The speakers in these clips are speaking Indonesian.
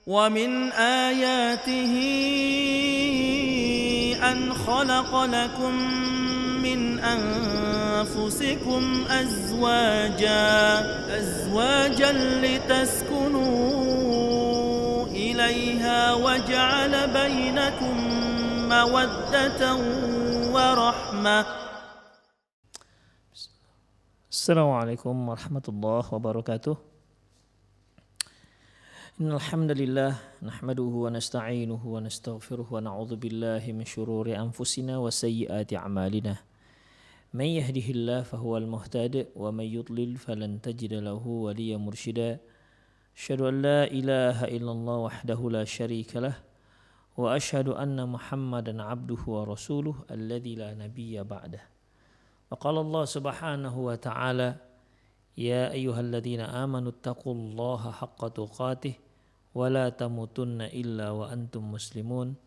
ومن آياته أن خلق لكم من أنفسكم أزواجا لتسكنوا إليها وجعل بينكم مودة ورحمة. Assalamualaikum warahmatullahi wabarakatuh. Innal hamdalillah nahmaduhu wa nasta'inuhu wa nastaghfiruh wa na'udzu billahi min shururi anfusina wa sayyiati a'malina. May yahdihillahu fahuwal muhtadi wa may yudlil falan tajida lahu waliyyan mursyida. Asyhadu an la ilaha illallah wahdahu la syarika lah wa asyhadu anna Muhammadan 'abduhu wa rasuluh alladzi la nabiyya ba'dah. Wa qala Allah subhanahu wa ta'ala ya ayyuhalladzina amanu taqullaha haqqa tuqatih wa la tamutunna illa wa antum muslimun.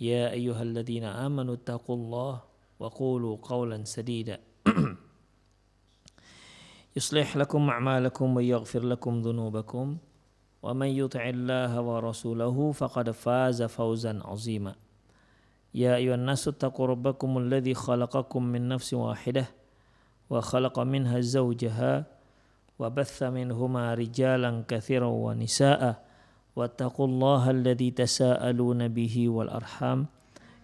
Ya ayyuhalladzina amanu taqullaha wa qulu qawlan sadida yuslih lakum a'malakum wa yaghfir lakum dhunubakum wa man yuti'illaha wa rasulahu faqad faza fawzan 'azima. Ya ayyuhan nasu taqu rabbakumul ladzi khalaqakum min nafsin wahidah wa khalaqa minha zawjaha wa batha minhuma rijalan katsiran wa nisaa'a wattaqullaha alladzi tasaaluna bihi wal arham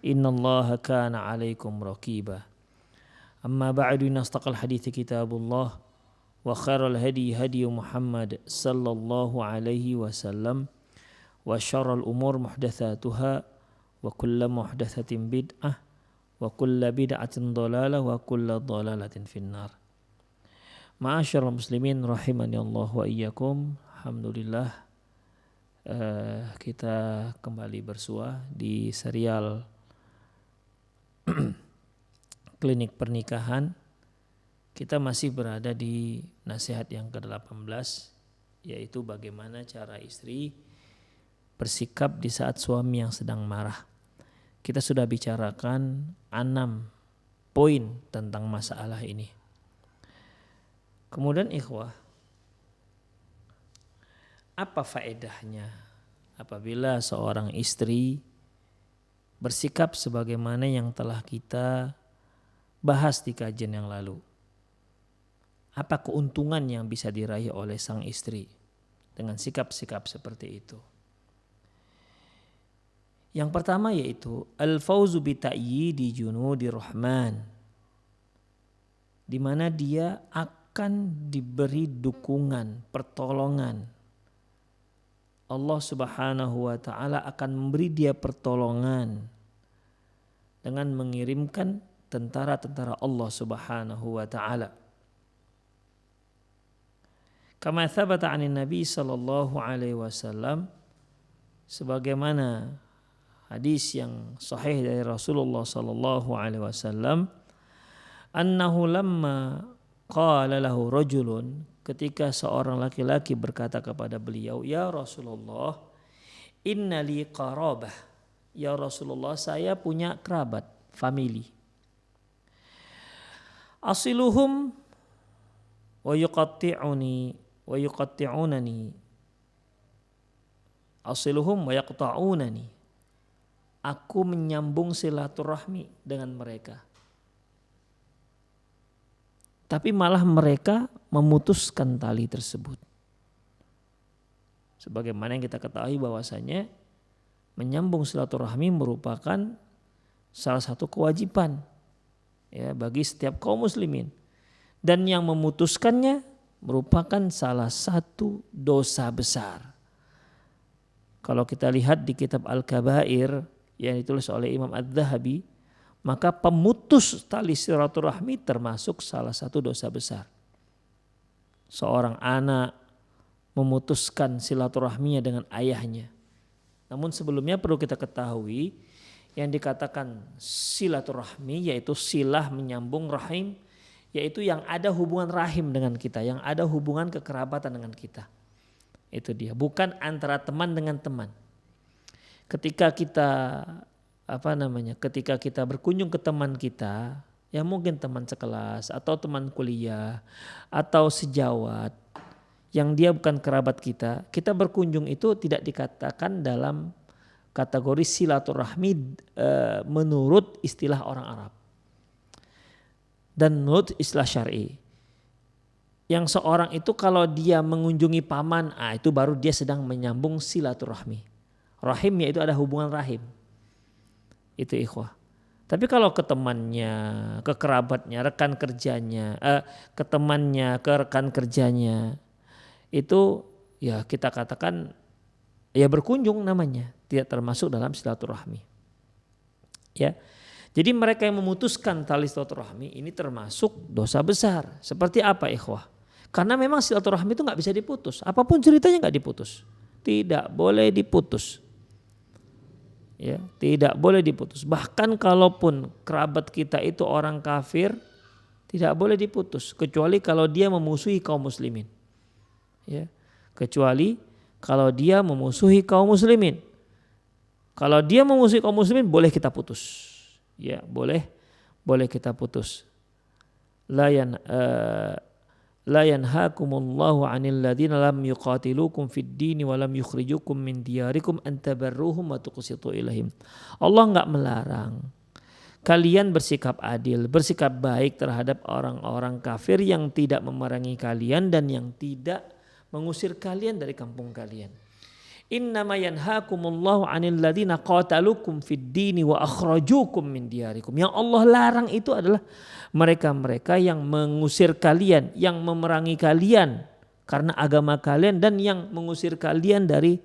innallaha kana 'alaikum raqiba. Amma ba'du, nastaqal hadithi kitabullah wa khairal hadi hadi Muhammad sallallahu alaihi wasallam wa syarrul umur muhdatsatuha wa kullu muhdatsatin bid'ah wa kullu bid'atin dhalalah wa kullu dhalalatin finnar. Ma'asyiral muslimin rahimani Allah wa iyyakum. Alhamdulillah kita kembali bersua di serial klinik pernikahan. Kita masih berada di nasihat yang ke-18, yaitu bagaimana cara istri bersikap di saat suami yang sedang marah. Kita sudah bicarakan 6 poin tentang masalah ini. Kemudian ikhwah, apa faedahnya apabila seorang istri bersikap sebagaimana yang telah kita bahas di kajian yang lalu? Apa keuntungan yang bisa diraih oleh sang istri dengan sikap-sikap seperti itu? Yang pertama yaitu al-fauzu bi ta'yidi junudir rahman, di mana dia akan diberi dukungan, pertolongan. Allah Subhanahu wa taala akan memberi dia pertolongan dengan mengirimkan tentara-tentara Allah Subhanahu wa taala. Kama thabata 'anin Nabi sallallahu alaihi wasallam, sebagaimana hadis yang sahih dari Rasulullah sallallahu alaihi wasallam, annahu lamma qala lahu rajulun, ketika seorang laki-laki berkata kepada beliau, ya Rasulullah, inna li qarabah, ya Rasulullah, saya punya kerabat, family, asiluhum wa yuqatti'unani asiluhum wa yaqta'unani, aku menyambung silaturahmi dengan mereka, tapi malah mereka memutuskan tali tersebut. Sebagaimana yang kita ketahui bahwasanya menyambung silaturahmi merupakan salah satu kewajiban ya bagi setiap kaum muslimin, dan yang memutuskannya merupakan salah satu dosa besar. Kalau kita lihat di kitab Al-Kabair yang ditulis oleh Imam Adz-Dzahabi, maka pemutus tali silaturahmi termasuk salah satu dosa besar. Seorang anak memutuskan silaturahminya dengan ayahnya. Namun sebelumnya perlu kita ketahui, yang dikatakan silaturahmi yaitu silah menyambung rahim, yaitu yang ada hubungan rahim dengan kita, yang ada hubungan kekerabatan dengan kita. Itu dia, bukan antara teman dengan teman. Ketika kita ketika kita berkunjung ke teman kita, ya mungkin teman sekelas atau teman kuliah atau sejawat, yang dia bukan kerabat kita, kita berkunjung itu tidak dikatakan dalam kategori silaturahmi menurut istilah orang Arab dan menurut istilah syar'i. Yang seorang itu kalau dia mengunjungi paman, itu baru dia sedang menyambung silaturahmi. Rahim yaitu ada hubungan rahim. Itu ikhwah. Tapi kalau ke temannya, ke kerabatnya, rekan kerjanya, ke temannya, ke rekan kerjanya, itu ya kita katakan ya berkunjung namanya, tidak termasuk dalam silaturahmi. Ya. Jadi mereka yang memutuskan tali silaturahmi ini termasuk dosa besar. Seperti apa ikhwah? Karena memang silaturahmi itu nggak bisa diputus. Apapun ceritanya nggak diputus. Tidak boleh diputus. Ya, tidak boleh diputus. Bahkan kalaupun kerabat kita itu orang kafir, tidak boleh diputus kecuali kalau dia memusuhi kaum muslimin. Ya, kecuali kalau dia memusuhi kaum muslimin. Kalau dia memusuhi kaum muslimin boleh kita putus. Ya, boleh kita putus. La yanhaakumullahu 'anil ladzina lam yuqatilukum fid dini wa lam yukhrijukum min diyarikum an tabarruhum wa tuqsitu ilaihim. Allah enggak melarang kalian bersikap adil, bersikap baik terhadap orang-orang kafir yang tidak memerangi kalian dan yang tidak mengusir kalian dari kampung kalian. Innama yanhaakumullahu 'anil ladzina qatalukum fid dini wa akhrajukum min diyarikum. Yang Allah larang itu adalah mereka-mereka yang mengusir kalian, yang memerangi kalian karena agama kalian dan yang mengusir kalian dari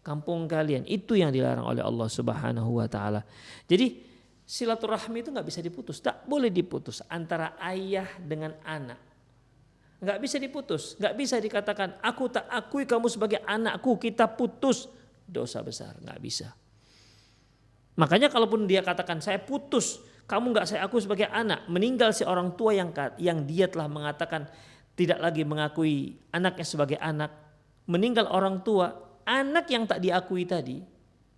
kampung kalian. Itu yang dilarang oleh Allah Subhanahu wa taala. Jadi silaturahmi itu enggak bisa diputus, tak boleh diputus antara ayah dengan anak. Enggak bisa diputus, enggak bisa dikatakan aku tak akui kamu sebagai anakku, kita putus. Dosa besar, enggak bisa. Makanya kalaupun dia katakan saya putus, kamu enggak saya akui sebagai anak, meninggal si orang tua yang dia telah mengatakan tidak lagi mengakui anaknya sebagai anak, meninggal orang tua, anak yang tak diakui tadi,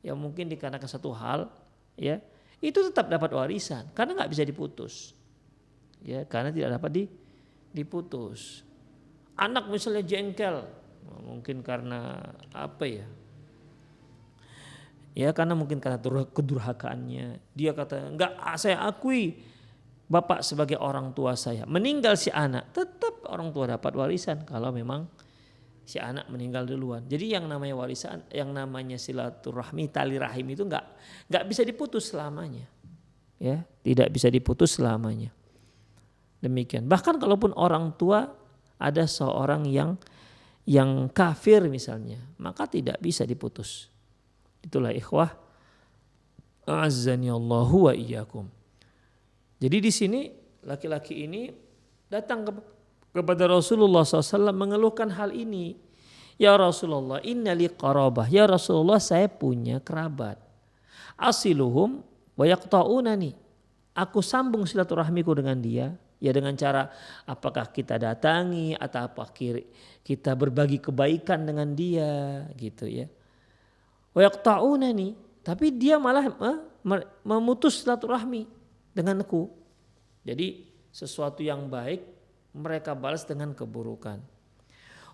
ya mungkin dikarenakan satu hal, ya itu tetap dapat warisan karena enggak bisa diputus. Ya, karena tidak dapat diputus. Anak misalnya jengkel, mungkin karena apa ya? Ya karena mungkin karena kedurhakaannya. Dia kata enggak, saya akui bapak sebagai orang tua saya. Meninggal si anak, tetap orang tua dapat warisan kalau memang si anak meninggal duluan. Jadi yang namanya warisan, yang namanya silaturahmi, tali rahim itu enggak bisa diputus selamanya. Ya, tidak bisa diputus selamanya. Demikian. Bahkan kalaupun orang tua ada seorang yang kafir misalnya, maka tidak bisa diputus. Itulah ikhwah, a'azzani Allahu wa iyyakum. Jadi di sini laki-laki ini datang kepada Rasulullah SAW mengeluhkan hal ini. Ya Rasulullah, innali qarabah. Ya Rasulullah, saya punya kerabat. Asiluhum wa yaqta'unani. Aku sambung silaturahmiku dengan dia. Ya dengan cara apakah kita datangi atau apa kita berbagi kebaikan dengan dia gitu ya. Wa yaqta'unani, tapi dia malah memutus silaturahmi denganku. Jadi sesuatu yang baik mereka balas dengan keburukan.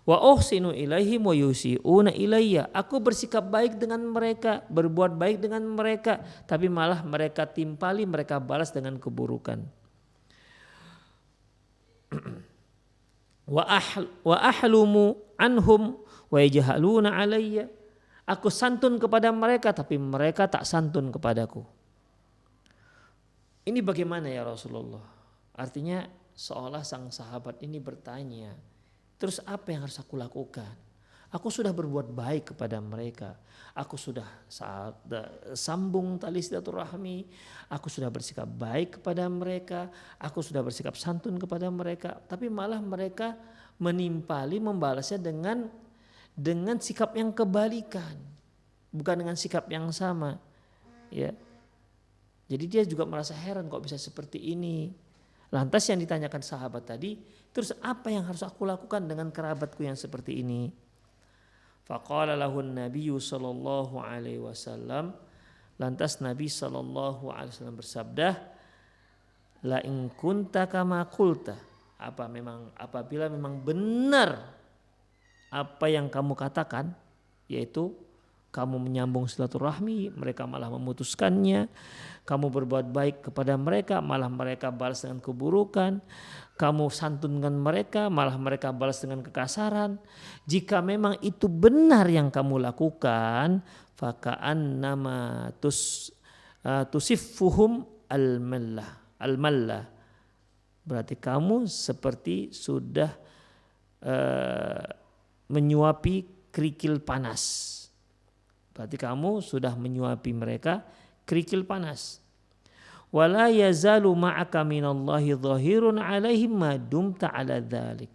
Wa uhsinu ilaihim wa yusi'una ilayya. Aku bersikap baik dengan mereka, berbuat baik dengan mereka, tapi malah mereka timpali, mereka balas dengan keburukan. Wa ahlumu anhum wa yajhaluna alayya. Aku santun kepada mereka tapi mereka tak santun kepadaku. Ini bagaimana ya Rasulullah? Artinya seolah sang sahabat ini bertanya, terus apa yang harus aku lakukan? Aku sudah berbuat baik kepada mereka. Aku sudah sambung tali silaturahmi. Aku sudah bersikap baik kepada mereka. Aku sudah bersikap santun kepada mereka. Tapi malah mereka menimpali, membalasnya dengan sikap yang kebalikan. Bukan dengan sikap yang sama. Ya. Jadi dia juga merasa heran kok bisa seperti ini. Lantas yang ditanyakan sahabat tadi, terus apa yang harus aku lakukan dengan kerabatku yang seperti ini? Faqala lahun nabiyyu sallallahu alaihi wasallam, lantas Nabi sallallahu alaihi wasallam bersabda, la in kunta kama qulta, apabila memang benar apa yang kamu katakan, yaitu kamu menyambung silaturahmi, mereka malah memutuskannya. Kamu berbuat baik kepada mereka, malah mereka balas dengan keburukan. Kamu santunkan mereka, malah mereka balas dengan kekasaran. Jika memang itu benar yang kamu lakukan, faka'annama tusiffuhum al-mallah. Berarti kamu seperti sudah menyuapi kerikil panas. Berarti kamu sudah menyuapi mereka kerikil panas. Wala yazalu ma'aka minallahi dhahirun alaihim ma dumta ala dzalik.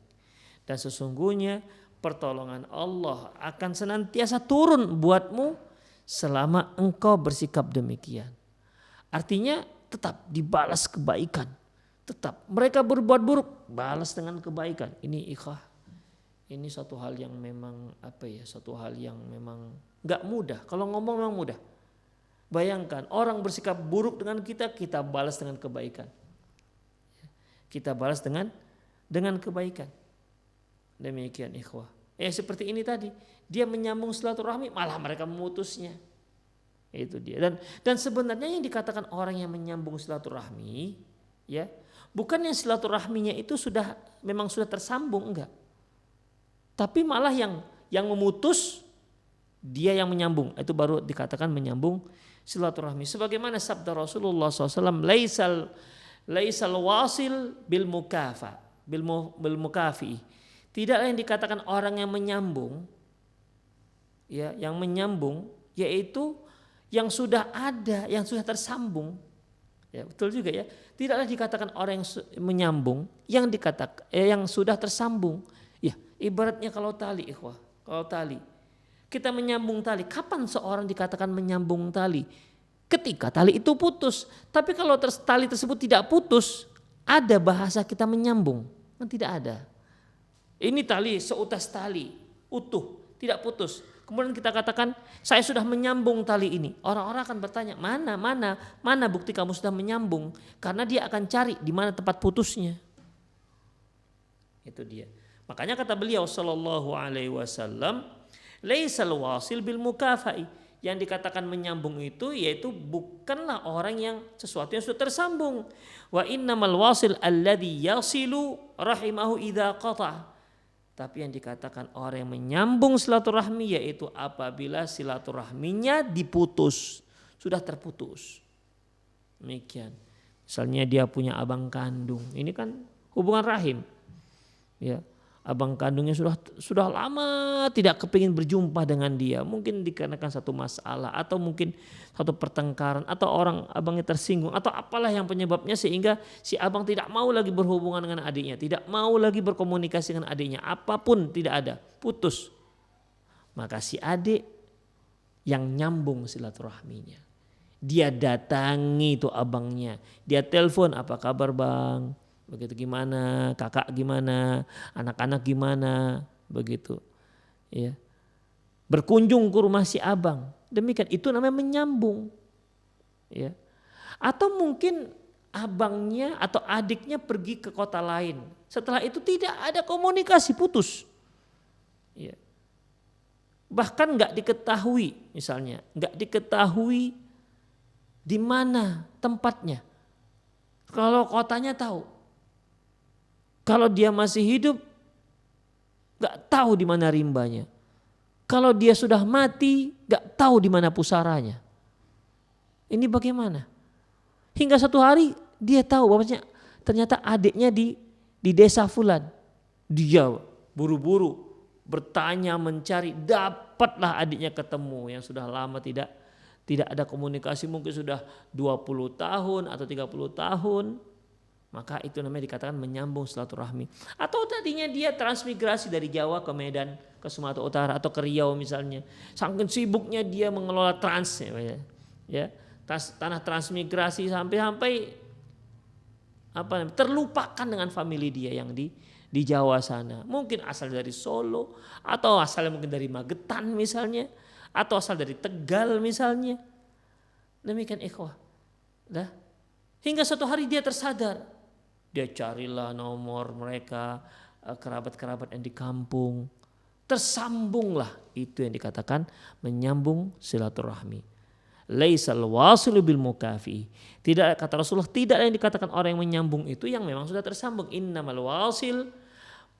Dan sesungguhnya pertolongan Allah akan senantiasa turun buatmu selama engkau bersikap demikian. Artinya tetap dibalas kebaikan. Tetap mereka berbuat buruk, balas dengan kebaikan. Ini ikhwah. Ini satu hal yang memang satu hal yang memang gak mudah. Kalau ngomong memang mudah. Bayangkan orang bersikap buruk dengan kita, kita balas dengan kebaikan. Kita balas dengan kebaikan. Demikian ikhwah. Seperti ini tadi, dia menyambung silaturahmi, malah mereka memutusnya. Itu dia. Dan sebenarnya yang dikatakan orang yang menyambung silaturahmi, ya, bukan yang silaturahminya itu memang sudah tersambung, enggak. Tapi malah yang memutus, dia yang menyambung. Itu baru dikatakan menyambung silaturahmi. Sebagaimana sabda Rasulullah SAW, laisal wasil bil mukafi. Tidaklah yang dikatakan orang yang menyambung, ya, yang menyambung, yaitu yang sudah ada, yang sudah tersambung. Ya, betul juga ya. Tidaklah dikatakan orang yang menyambung, yang sudah tersambung. Ya, ibaratnya kalau tali, ikhwah, kalau tali. Kita menyambung tali. Kapan seorang dikatakan menyambung tali? Ketika tali itu putus. Tapi kalau tali tersebut tidak putus, ada bahasa kita menyambung? Kan tidak ada. Ini tali seutas tali, utuh, tidak putus. Kemudian kita katakan, saya sudah menyambung tali ini. Orang-orang akan bertanya, mana bukti kamu sudah menyambung? Karena dia akan cari di mana tempat putusnya. Itu dia. Makanya kata beliau sallallahu alaihi wasallam, laisal wasil bil mukafai. Yang dikatakan menyambung itu yaitu bukanlah orang yang sesuatu yang sudah tersambung. Wa innamal wasil alladhi yasilu rahimahu idza qata. Tapi yang dikatakan orang yang menyambung silaturahmi yaitu apabila silaturahminya diputus, sudah terputus. Demikian. Misalnya dia punya abang kandung, ini kan hubungan rahim. Ya. Abang kandungnya sudah lama tidak kepingin berjumpa dengan dia. Mungkin dikarenakan satu masalah atau mungkin satu pertengkaran atau orang abangnya tersinggung atau apalah yang penyebabnya sehingga si abang tidak mau lagi berhubungan dengan adiknya, tidak mau lagi berkomunikasi dengan adiknya, apapun tidak ada, putus. Maka si adik yang nyambung silaturahminya. Dia datangi itu abangnya, dia telepon, apa kabar bang? Begitu, gimana, kakak gimana, anak-anak gimana, begitu. Ya. Berkunjung ke rumah si abang. Demikian, itu namanya menyambung. Ya. Atau mungkin abangnya atau adiknya pergi ke kota lain. Setelah itu tidak ada komunikasi, putus. Ya. Bahkan nggak diketahui, misalnya, nggak diketahui di mana tempatnya. Kalau kotanya tahu. Kalau dia masih hidup, gak tahu di mana rimbanya. Kalau dia sudah mati, gak tahu di mana pusaranya. Ini bagaimana? Hingga satu hari dia tahu bahwasanya ternyata adiknya di desa fulan. Dia buru-buru bertanya, mencari, dapatlah adiknya ketemu yang sudah lama tidak ada komunikasi, mungkin sudah 20 tahun atau 30 tahun. Maka itu namanya dikatakan menyambung silaturahmi. Atau tadinya dia transmigrasi dari Jawa ke Medan, ke Sumatera Utara atau ke Riau misalnya. Saking sibuknya dia mengelola tanah transmigrasi sampai terlupakan dengan famili dia yang di Jawa sana. Mungkin asal dari Solo atau asalnya mungkin dari Magetan misalnya, atau asal dari Tegal misalnya. Demikian ikhwah. Hingga suatu hari dia tersadar. Dia carilah nomor mereka, kerabat-kerabat yang di kampung. tersambunglah. Itu yang dikatakan menyambung silaturahmi. Laisal wasilu bil mukafi. Tidak, kata Rasulullah, tidak ada yang dikatakan orang yang menyambung itu yang memang sudah tersambung. Innamal wasil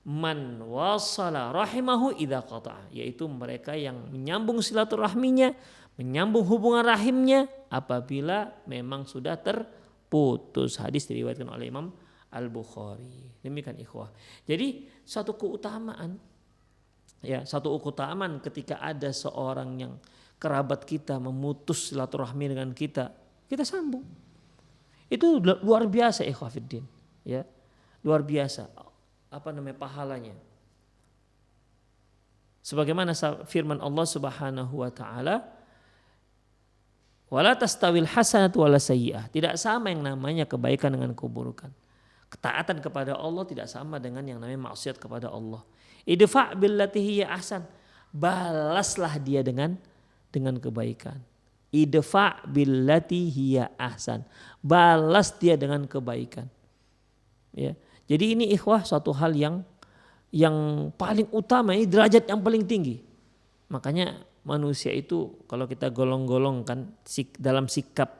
man wasala rahimahu idza qata'a, yaitu mereka yang menyambung silaturahminya, menyambung hubungan rahimnya apabila memang sudah terputus. Hadis diriwayatkan oleh Imam Al-Bukhari. Demikian ikhwah. Jadi satu keutamaan ketika ada seorang yang kerabat kita memutus silaturahmi dengan kita sambung. Itu luar biasa ikhwah fiddin, ya. Luar biasa pahalanya. Sebagaimana firman Allah Subhanahu wa taala, wala tastawil hasanatu wala sayyi'ah. Tidak sama yang namanya kebaikan dengan keburukan. Ketaatan kepada Allah tidak sama dengan yang namanya maksiat kepada Allah. Idfa' billati hiya ahsan. Balaslah dia dengan kebaikan. Idfa' billati hiya ahsan. Balas dia dengan kebaikan. Ya. Jadi ini ikhwah suatu hal yang paling utama, ini derajat yang paling tinggi. Makanya manusia itu kalau kita golong-golongkan dalam sikap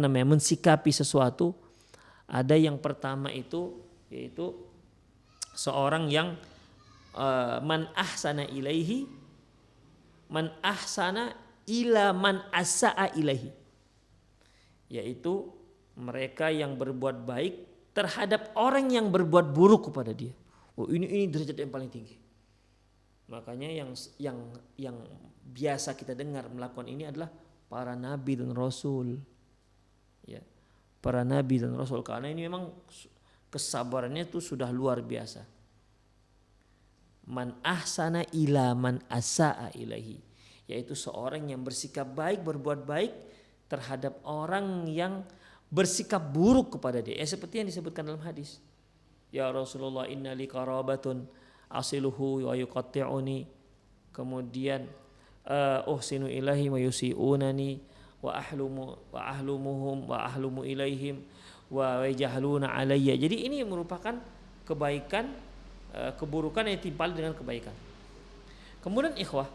mensikapi sesuatu, ada yang pertama itu yaitu seorang yang man ahsana ila man asa'a ilaihi, yaitu mereka yang berbuat baik terhadap orang yang berbuat buruk kepada dia. Ini derajat yang paling tinggi. Makanya yang biasa kita dengar melakukan ini adalah para nabi dan rasul. Ya. Para nabi dan rasul, karena ini memang kesabarannya itu sudah luar biasa. Man ahsana ila man asa'a ilaihi, yaitu seorang yang bersikap baik, berbuat baik terhadap orang yang bersikap buruk kepada dia. Seperti yang disebutkan dalam hadis. Ya Rasulullah, inna li qarabatun asiluhu wa yuqatti'uni. Kemudian uhsinu ilahi wa yusi'unani wa ahlumu ilaihim wa yajahluna alayya. Jadi ini merupakan kebaikan, keburukan yang timpal dengan kebaikan. Kemudian ikhwah,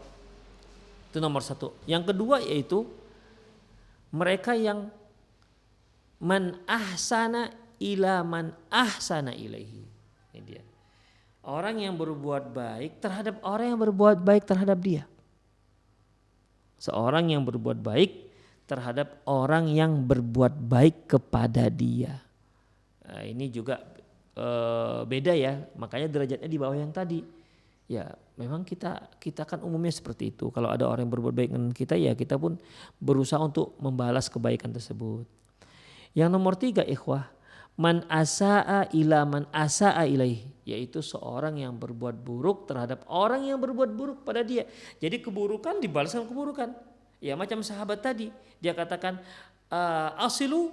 itu nomor satu. Yang kedua yaitu mereka yang man ahsana ila man ahsana ilaihi. Ini dia. Orang yang berbuat baik terhadap orang yang berbuat baik terhadap dia. Seorang yang berbuat baik terhadap orang yang berbuat baik kepada dia. Nah, ini juga beda ya. Makanya derajatnya di bawah yang tadi. Ya, memang kita kan umumnya seperti itu. Kalau ada orang yang berbuat baik dengan kita, ya kita pun berusaha untuk membalas kebaikan tersebut. Yang nomor 3 ikhwah, man asa'a ila man asa'a ilaihi, yaitu seorang yang berbuat buruk terhadap orang yang berbuat buruk pada dia. Jadi keburukan dibalas dengan keburukan. Ya macam sahabat tadi, dia katakan asilu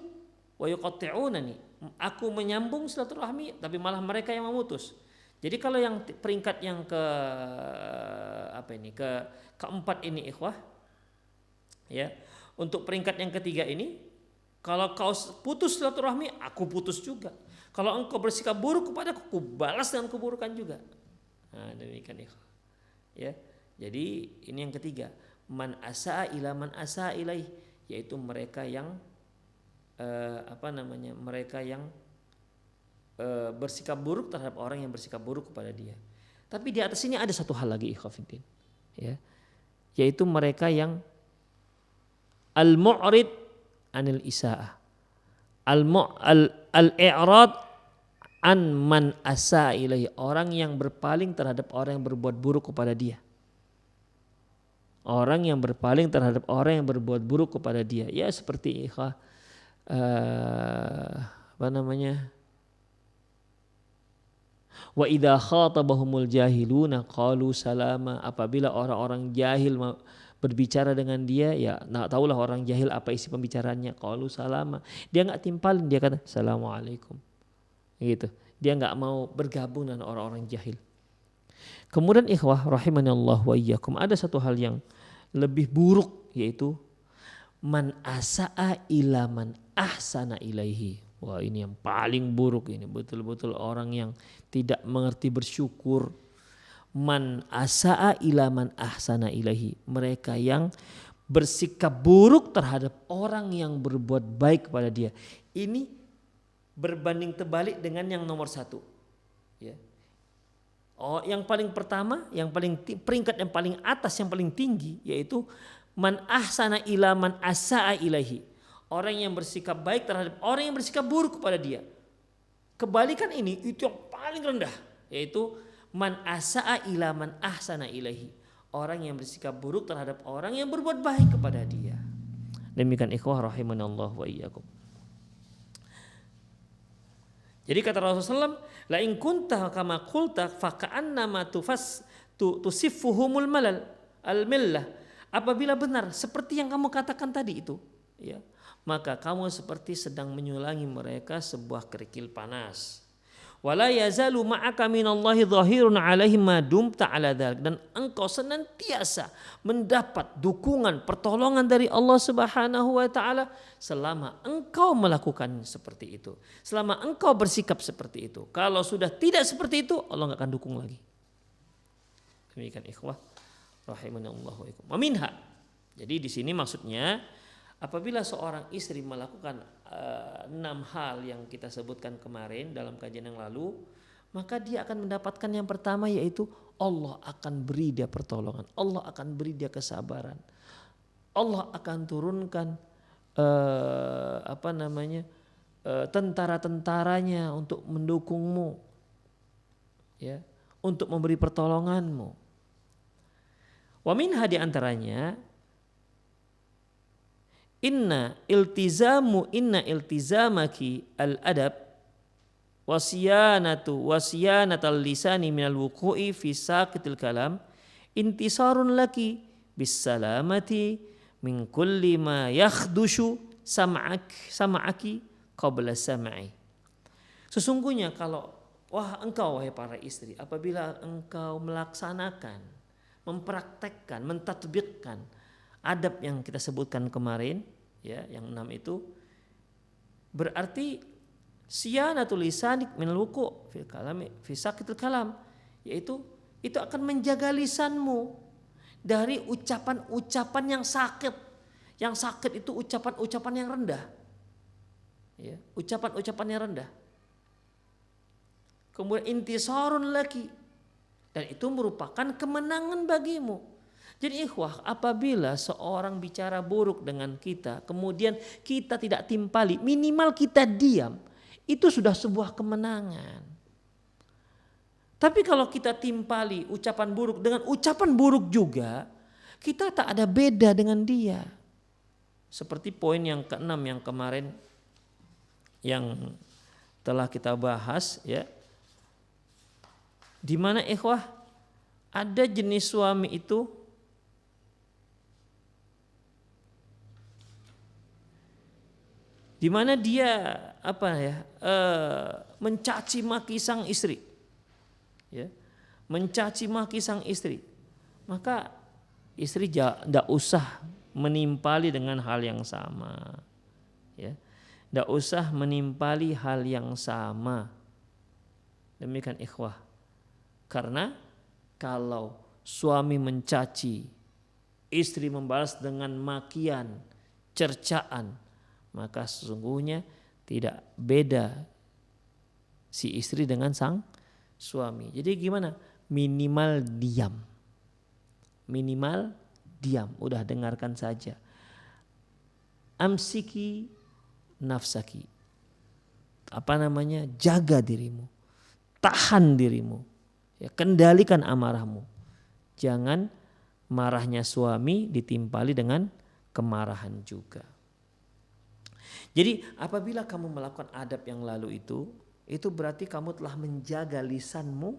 wa yuqatti'unani. Aku menyambung silaturahmi tapi malah mereka yang memutus. Jadi kalau yang peringkat yang keempat ini ikhwah, ya, untuk peringkat yang ketiga ini, kalau kau putus silaturahmi, aku putus juga. Kalau engkau bersikap buruk kepada aku balas dengan keburukan juga. Nah, demikian ya. Jadi ini yang ketiga, man asa'a ila man asa'a ilaih, yaitu mereka yang mereka yang bersikap buruk terhadap orang yang bersikap buruk kepada dia. Tapi di atas ini ada satu hal lagi ikhwatiddin, ya, yaitu mereka yang al-mu'rid anil isaah, al-i'rad an man asa ilaihi, orang yang berpaling terhadap orang yang berbuat buruk kepada dia. Orang yang berpaling terhadap orang yang berbuat buruk kepada dia. Ya seperti wa idza khatabahumul jahiluna qalu salama, apabila orang-orang jahil berbicara dengan dia, ya tahulah orang jahil apa isi pembicaraannya, qalu salama, dia enggak timpalin, dia kata assalamualaikum gitu. Dia enggak mau bergabung dengan orang-orang jahil. Kemudian ikhwah rahimanallah wa iyyakum, ada satu hal yang lebih buruk, yaitu man asa'a ila man ahsana ilaihi. Wah, ini yang paling buruk, ini betul-betul orang yang tidak mengerti bersyukur, man asa'a ila man ahsana ilahi, mereka yang bersikap buruk terhadap orang yang berbuat baik kepada dia. Ini berbanding terbalik dengan yang nomor 1. Ya. Oh, yang paling pertama, yang paling peringkat yang paling atas, yang paling tinggi, yaitu man ahsana ila man asa'a ilahi, orang yang bersikap baik terhadap orang yang bersikap buruk kepada dia. Kebalikan ini itu yang paling rendah, yaitu man asa'a ila man ahsana ilahi, orang yang bersikap buruk terhadap orang yang berbuat baik kepada dia. Demikian ikhwah rahimanallah wa iyyakum. Jadi kata Rasulullah SAW, la in kunta kama qulta fa ka'annama tusiffuhumul malal al-millah. Apabila benar seperti yang kamu katakan tadi itu, ya, maka kamu seperti sedang menyulangi mereka sebuah kerikil panas. Wala yazalu ma'aka minallahi dhahirun alaihim ma dumta ala dzalik, dan engkau senantiasa mendapat dukungan pertolongan dari Allah Subhanahu wa taala selama engkau melakukan seperti itu, selama engkau bersikap seperti itu. Kalau sudah tidak seperti itu, Allah enggak akan dukung lagi. Demikian ikhwah rahimanallahu wa iyyakum. Minha. Jadi di sini maksudnya apabila seorang istri melakukan 6 hal yang kita sebutkan kemarin dalam kajian yang lalu, maka dia akan mendapatkan yang pertama, yaitu Allah akan beri dia pertolongan, Allah akan beri dia kesabaran, Allah akan turunkan tentara-tentaranya untuk mendukungmu, ya, untuk memberi pertolonganmu. Wa minha, di antaranya inna iltizamaki al-adab wasiyanatal lisani minal wuqu'i fi saqitil kalam intisarun laki bis salamati min kulli ma yakhdushu sam'aki qabla sam'i. Sesungguhnya kalau engkau wahai para istri, apabila engkau melaksanakan, mempraktekkan, mentatbikkan adab yang kita sebutkan kemarin, ya, yang 6 itu, berarti siyanatul lisanik minal wuqu' fil kalami fi saqitil kalam, yaitu itu akan menjaga lisanmu dari ucapan-ucapan yang sakit. Yang sakit itu ucapan-ucapan yang rendah, ya, ucapan-ucapan yang rendah. Kemudian intisarun laki, dan itu merupakan kemenangan bagimu. Jadi ikhwah, apabila seorang bicara buruk dengan kita, kemudian kita tidak timpali, minimal kita diam, itu sudah sebuah kemenangan. Tapi kalau kita timpali ucapan buruk dengan ucapan buruk juga, kita tak ada beda dengan dia. Seperti poin yang ke-6 yang kemarin yang telah kita bahas, ya, di mana ikhwah ada jenis suami itu di mana dia mencaci maki sang istri, ya, mencaci maki sang istri, maka istri tidak usah menimpali dengan hal yang sama, ya, tidak usah menimpali hal yang sama. Demikian ikhwah, karena kalau suami mencaci, istri membalas dengan makian, cercaan, maka sesungguhnya tidak beda si istri dengan sang suami. Jadi gimana? Minimal diam. Minimal diam, udah dengarkan saja. Amsiki nafsaki. Jaga dirimu. Tahan dirimu. Ya, kendalikan amarahmu. Jangan marahnya suami ditimpali dengan kemarahan juga. Jadi apabila kamu melakukan adab yang lalu itu berarti kamu telah menjaga lisanmu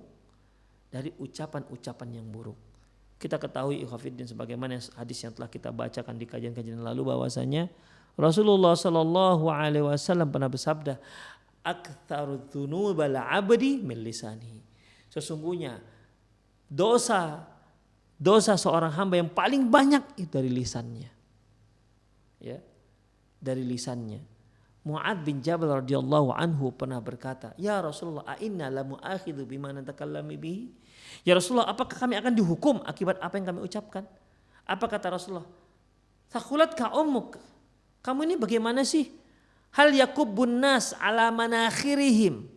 dari ucapan-ucapan yang buruk. Kita ketahui ikhwatiddin sebagaimana hadis yang telah kita bacakan di kajian-kajian lalu bahwasanya Rasulullah sallallahu alaihi wasallam pernah bersabda, aktsarudz dzunubal 'abdi min lisanihi. Sesungguhnya dosa seorang hamba yang paling banyak itu dari lisannya. Ya. Dari lisannya. Mu'adz bin Jabal radhiyallahu anhu pernah berkata, "Ya Rasulullah, a'inna la mu'akhidhu bima natakallami bihi?" Ya Rasulullah, apakah kami akan dihukum akibat apa yang kami ucapkan? Apa kata Rasulullah? "Thaqulat ka ummuk." Kamu ini bagaimana sih? Hal yakubbun nas ala manakhirihim.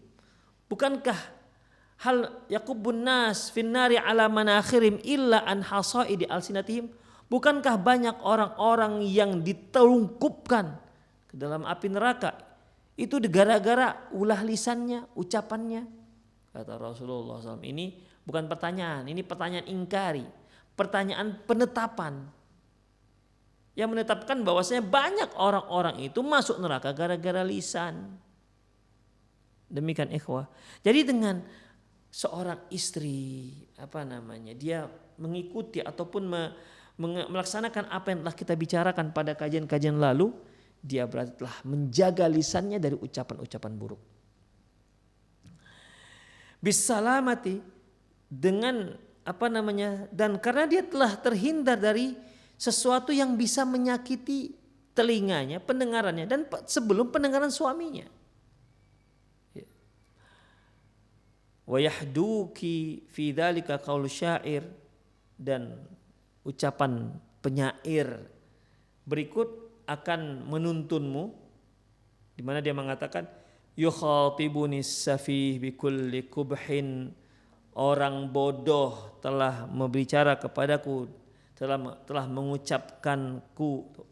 Bukankah hal yakubbun nas finnari ala manakhirihim illa an hasaidi alsinatihim? Bukankah banyak orang-orang yang ditelungkupkan ke dalam api neraka itu gara-gara ulah lisannya, ucapannya? Kata Rasulullah SAW, ini bukan pertanyaan, ini pertanyaan ingkari, pertanyaan penetapan. Yang menetapkan bahwasanya banyak orang-orang itu masuk neraka gara-gara lisan. Demikian ikhwah. Jadi dengan seorang istri dia mengikuti ataupun melaksanakan apa yang telah kita bicarakan pada kajian-kajian lalu, dia berarti telah menjaga lisannya dari ucapan-ucapan buruk. Bisalamati, dengan dan karena dia telah terhindar dari sesuatu yang bisa menyakiti telinganya, pendengarannya, dan sebelum pendengaran suaminya. Wa yahduki fi dzalika qaul syair, dan ucapan penyair berikut akan menuntunmu, di mana dia mengatakan, yukhatibuni safih bi kulli kubhin, orang bodoh telah berbicara kepadaku,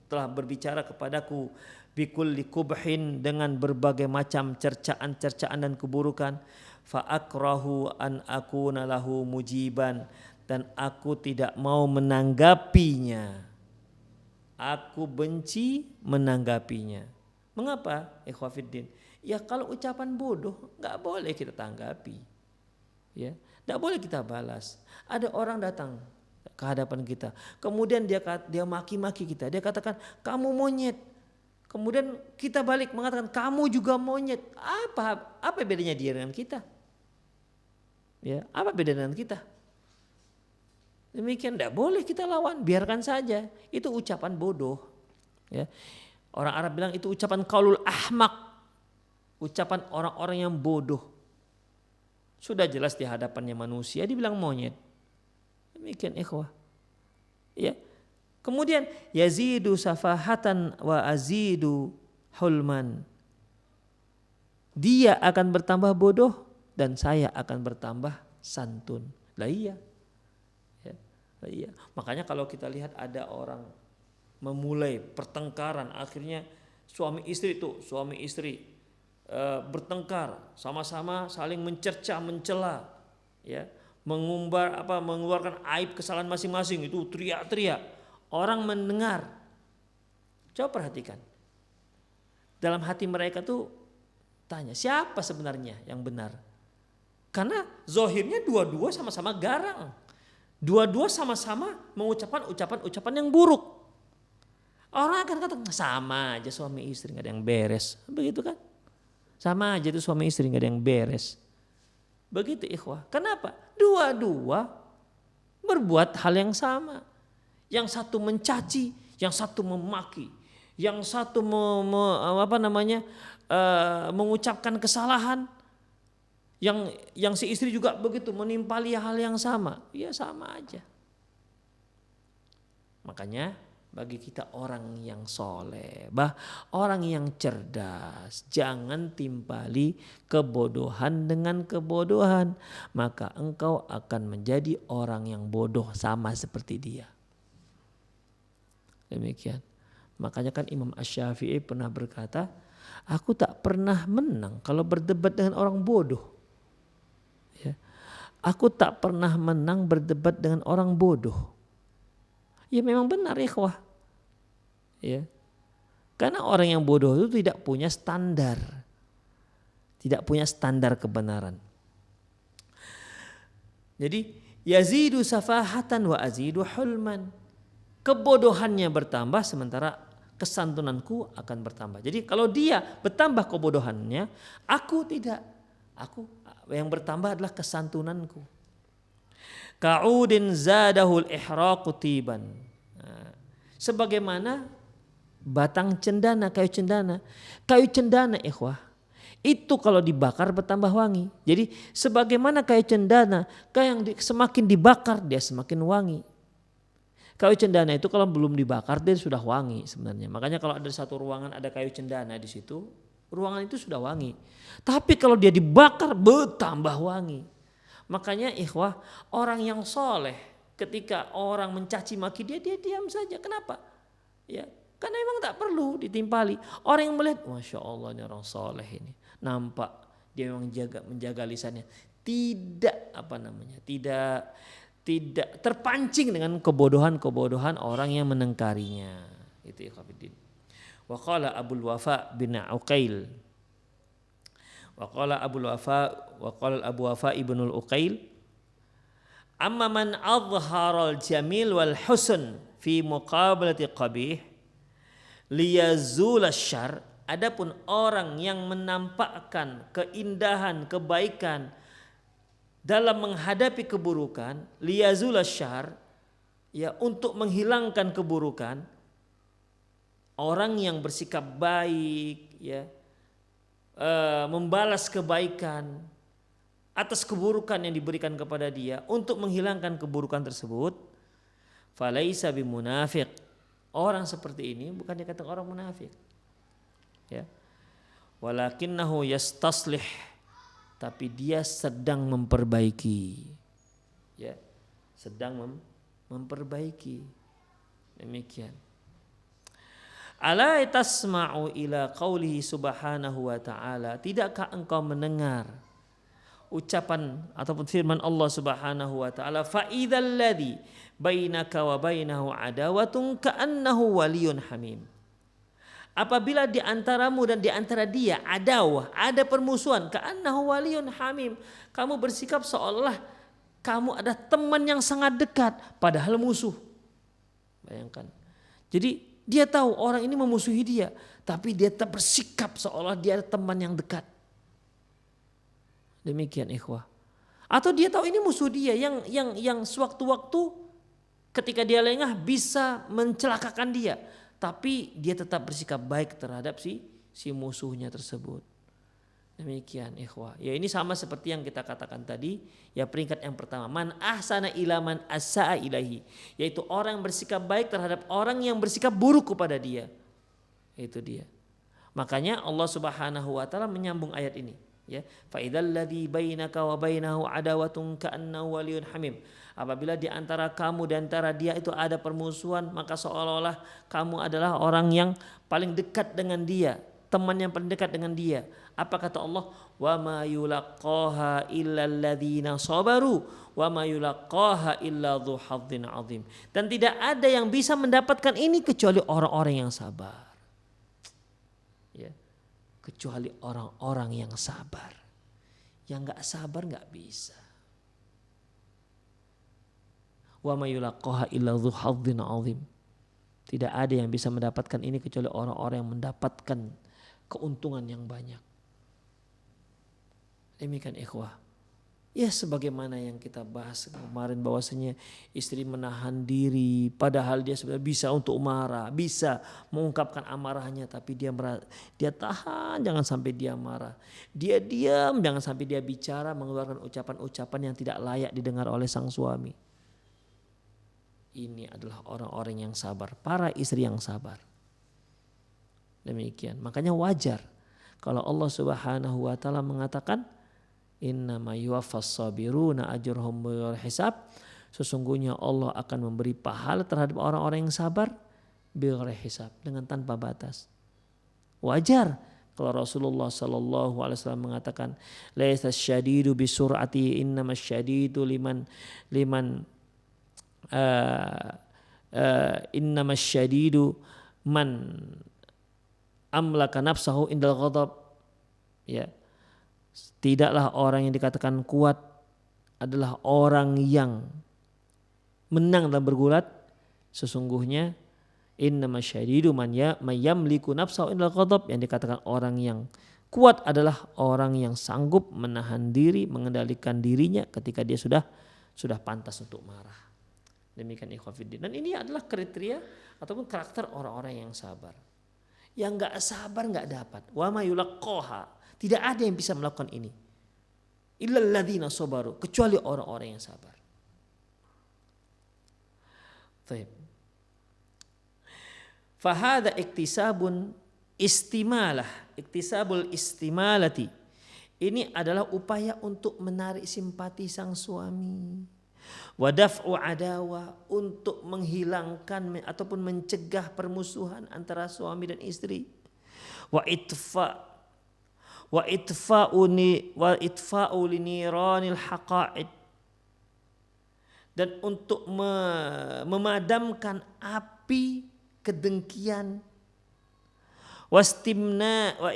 telah berbicara kepadaku bi kulli kubhin, dengan berbagai macam cercaan-cercaan dan keburukan. Fa akrahu an akuna lahu mujiban, dan aku tidak mau menanggapinya. Aku benci menanggapinya. Mengapa? Ikhwafiddin. Ya kalau ucapan bodoh nggak boleh kita tanggapi. Ya, nggak boleh kita balas. Ada orang datang ke hadapan kita, kemudian dia maki-maki kita. Dia katakan kamu monyet. Kemudian kita balik mengatakan kamu juga monyet. Apa bedanya dia dengan kita? Ya, apa beda dengan kita? Demikian, tidak boleh kita lawan, biarkan saja. Itu ucapan bodoh. Ya. Orang Arab bilang itu ucapan qaulul ahmak, ucapan orang-orang yang bodoh. Sudah jelas di hadapannya manusia dibilang monyet. Demikian ikhwah. Ya. Kemudian yazidu safahatan wa azidu hulman. Dia akan bertambah bodoh dan saya akan bertambah santun. Lah iya. Ya, lah iya. Makanya kalau kita lihat ada orang memulai pertengkaran, akhirnya suami istri bertengkar, sama-sama saling mencerca, mencela, ya, mengeluarkan aib kesalahan masing-masing, itu teriak-teriak. Orang mendengar, coba perhatikan, dalam hati mereka tuh tanya siapa sebenarnya yang benar, karena zohirnya dua-dua sama-sama garang, dua-dua sama-sama mengucapkan ucapan-ucapan yang buruk. Orang akan kata sama aja suami istri nggak ada yang beres, begitu kan? Sama aja itu suami istri nggak ada yang beres, begitu ikhwah. Kenapa? Dua-dua berbuat hal yang sama. Yang satu mencaci, yang satu memaki, yang satu mengucapkan kesalahan, yang si istri juga begitu menimpali hal yang sama, ya sama aja. Makanya bagi kita orang yang soleh, orang yang cerdas, jangan timpali kebodohan dengan kebodohan, maka engkau akan menjadi orang yang bodoh sama seperti dia. Demikian. Makanya kan Imam Asy-Syafi'i pernah berkata, aku tak pernah menang kalau berdebat dengan orang bodoh. Ya. Aku tak pernah menang berdebat dengan orang bodoh. Ya memang benar ikhwah. Ya. Karena orang yang bodoh itu tidak punya standar. Tidak punya standar kebenaran. Jadi yazidu safahatan wa azidu hulman. Kebodohannya bertambah sementara kesantunanku akan bertambah. Jadi kalau dia bertambah kebodohannya, aku tidak. Aku yang bertambah adalah kesantunanku. Ka'udin zadahul ihraqu tiban. Sebagaimana batang cendana, kayu cendana. Kayu cendana ikhwah, itu kalau dibakar bertambah wangi. Jadi sebagaimana kayu cendana, semakin dibakar dia semakin wangi. Kayu cendana itu kalau belum dibakar dia sudah wangi sebenarnya. Makanya kalau ada satu ruangan ada kayu cendana di situ, ruangan itu sudah wangi. Tapi kalau dia dibakar bertambah wangi. Makanya ikhwah, orang yang soleh ketika orang mencaci maki dia diam saja. Kenapa? Ya, karena memang tak perlu ditimpali. Orang yang melihat, masya Allah ini orang soleh ini, nampak dia memang menjaga lisannya, tidak terpancing dengan kebodohan orang yang menengkarinya. Itu ikhwatiddin. Wa qala Abul Wafa bin Uqail. Wa qala Abu Wafa ibnul Uqail, amma man azharal jamil wal husn fi muqabalati qabih liyazul syarr. Adapun orang yang menampakkan keindahan, kebaikan dalam menghadapi keburukan, liyazul syarr, ya, untuk menghilangkan keburukan. Orang yang bersikap baik, ya, membalas kebaikan atas keburukan yang diberikan kepada dia untuk menghilangkan keburukan tersebut, falaisa bimunafiq. Orang seperti ini bukan dikatakan orang munafik, ya, walakinnahu yastaslih, tapi dia sedang memperbaiki, ya, sedang memperbaiki. Demikian. Ala tasma'u ila qaulihi subhanahu wa ta'ala, tidakkah engkau mendengar ucapan ataupun firman Allah Subhanahu wa ta'ala, fa idzal ladzi bainaka wa bainahu adawatun ka'annahu waliyyun hamim. Apabila di antaramu dan di antara dia ada permusuhan, ka'annahu waliyyun hamim, kamu bersikap seolah kamu ada teman yang sangat dekat padahal musuh. Bayangkan. Jadi dia tahu orang ini memusuhi dia, tapi dia tetap bersikap seolah dia ada teman yang dekat. Demikian ikhwah. Atau dia tahu ini musuh dia yang sewaktu-waktu ketika dia lengah bisa mencelakakan dia, tapi dia tetap bersikap baik terhadap si musuhnya tersebut. Demikian ikhwah. Ya, ini sama seperti yang kita katakan tadi, ya, peringkat yang pertama, man ahsana ila man asaa ilahi, yaitu orang yang bersikap baik terhadap orang yang bersikap buruk kepada dia. Itu dia. Makanya Allah Subhanahu wa taala menyambung ayat ini, ya, fa idzal ladzi bainaka wa bainahu adawatun ka'annahu waliyyun hamim. Apabila di antara kamu dan antara dia itu ada permusuhan, maka seolah-olah kamu adalah orang yang paling dekat dengan dia, teman yang paling dekat dengan dia. Apa kata Allah? Wa ma yulaqaha illa alladzina sabaru wa ma yulaqaha illa dzu hadzin azim. Dan tidak ada yang bisa mendapatkan ini kecuali orang-orang yang sabar. Ya. Kecuali orang-orang yang sabar. Yang enggak sabar enggak bisa. Wa ma yulaqaha illa dzu hadzin azim. Tidak ada yang bisa mendapatkan ini kecuali orang-orang yang mendapatkan keuntungan yang banyak. Demikian ikhwah. Ya, sebagaimana yang kita bahas kemarin bahwasanya istri menahan diri padahal dia sebenarnya bisa untuk marah, bisa mengungkapkan amarahnya, tapi dia tahan jangan sampai dia marah. Dia diam jangan sampai dia bicara mengeluarkan ucapan-ucapan yang tidak layak didengar oleh sang suami. Ini adalah orang-orang yang sabar, para istri yang sabar. Demikian. Makanya wajar kalau Allah Subhanahu wa taala mengatakan innama yuwaffas sabiruna ajruhum bighairi hisab, sesungguhnya Allah akan memberi pahala terhadap orang-orang yang sabar bighairi hisab, dengan tanpa batas. Wajar kalau Rasulullah sallallahu alaihi wasallam mengatakan laisa syadidu bisur'ati innamas syadidu innamas syadidu man amlaka nafsahu indal ghadab. Ya. Tidaklah orang yang dikatakan kuat adalah orang yang menang dalam bergulat. Sesungguhnya innamas syadidu man yamliku nafsahu indal ghadab, yang dikatakan orang yang kuat adalah orang yang sanggup menahan diri, mengendalikan dirinya ketika dia sudah pantas untuk marah. Demikian ikhwah fiddin. Dan ini adalah kriteria ataupun karakter orang-orang yang sabar. Yang nggak sabar nggak dapat. Wa ma yulaqqaha. Tidak ada yang bisa melakukan ini. Illal ladzina sabaru, kecuali orang-orang yang sabar. Baik. Fahada iktisabun istimalah, iktisabul istimalati. Ini adalah upaya untuk menarik simpati sang suami. Wadaf'u adawa, untuk menghilangkan ataupun mencegah permusuhan antara suami dan istri. Wa itfa'u liniranil haqa'id, dan untuk memadamkan api kedengkian. Wastimna'ul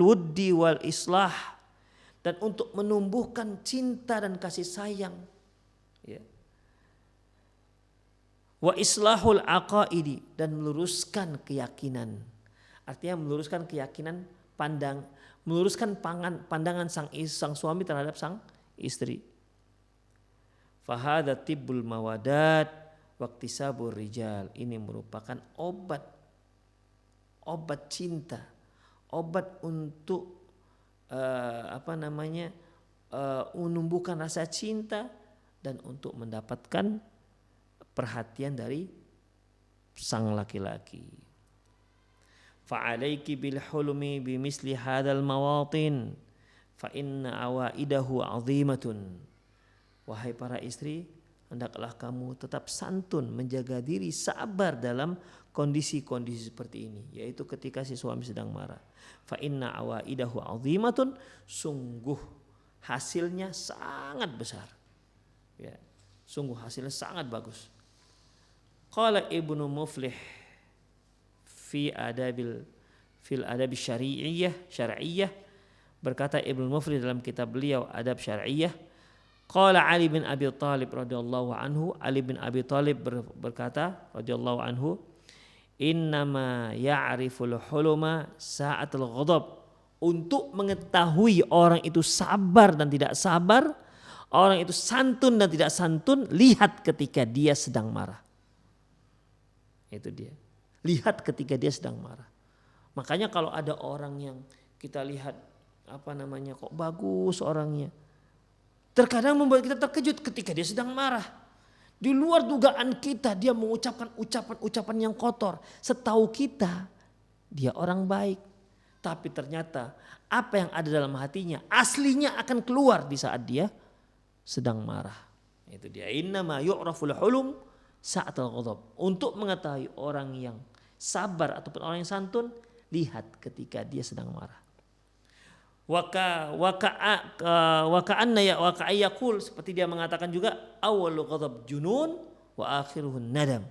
wuddi wal islah, dan untuk menumbuhkan cinta dan kasih sayang. Ya. Wa islahul aqaidi, dan meluruskan keyakinan. Artinya meluruskan keyakinan, meluruskan pandangan sang suami terhadap sang istri. Fahadha tibbul mawadat waqtisabur rijal. Ini merupakan obat cinta, obat untuk menumbuhkan rasa cinta dan untuk mendapatkan perhatian dari sang laki-laki. Fa'alaiki bil hulmi bimisli hadzal mawatin fa inna awaidahu 'azimatun. Wahai para istri, hendaklah kamu tetap santun, menjaga diri, sabar dalam kondisi-kondisi seperti ini, yaitu ketika si suami sedang marah. Fa inna awaidahu 'azimatun, sungguh hasilnya sangat besar. Ya, sungguh hasilnya sangat bagus. Qala Ibnu Muflih fil adabi syar'iyyah, berkata Ibnu Muflih dalam kitab beliau Adab Syar'iyyah, qala Ali bin Abi Thalib radhiyallahu anhu, Ali bin Abi Thalib berkata radhiyallahu anhu, innama ya'riful huluma sa'atul ghadab. Untuk mengetahui orang itu sabar dan tidak sabar, orang itu santun dan tidak santun, lihat ketika dia sedang marah. Itu dia. Lihat ketika dia sedang marah. Makanya kalau ada orang yang kita lihat kok bagus orangnya, terkadang membuat kita terkejut ketika dia sedang marah. Di luar dugaan kita dia mengucapkan ucapan-ucapan yang kotor. Setahu kita dia orang baik. Tapi ternyata apa yang ada dalam hatinya aslinya akan keluar di saat dia sedang marah. Itu dia. Innama yu'raful hulum sa'atul ghadab. Untuk mengetahui orang yang sabar ataupun orang yang santun, lihat ketika dia sedang marah. Yaqul, seperti dia mengatakan juga, awwalu ghadab junun wa akhiruhu nadam.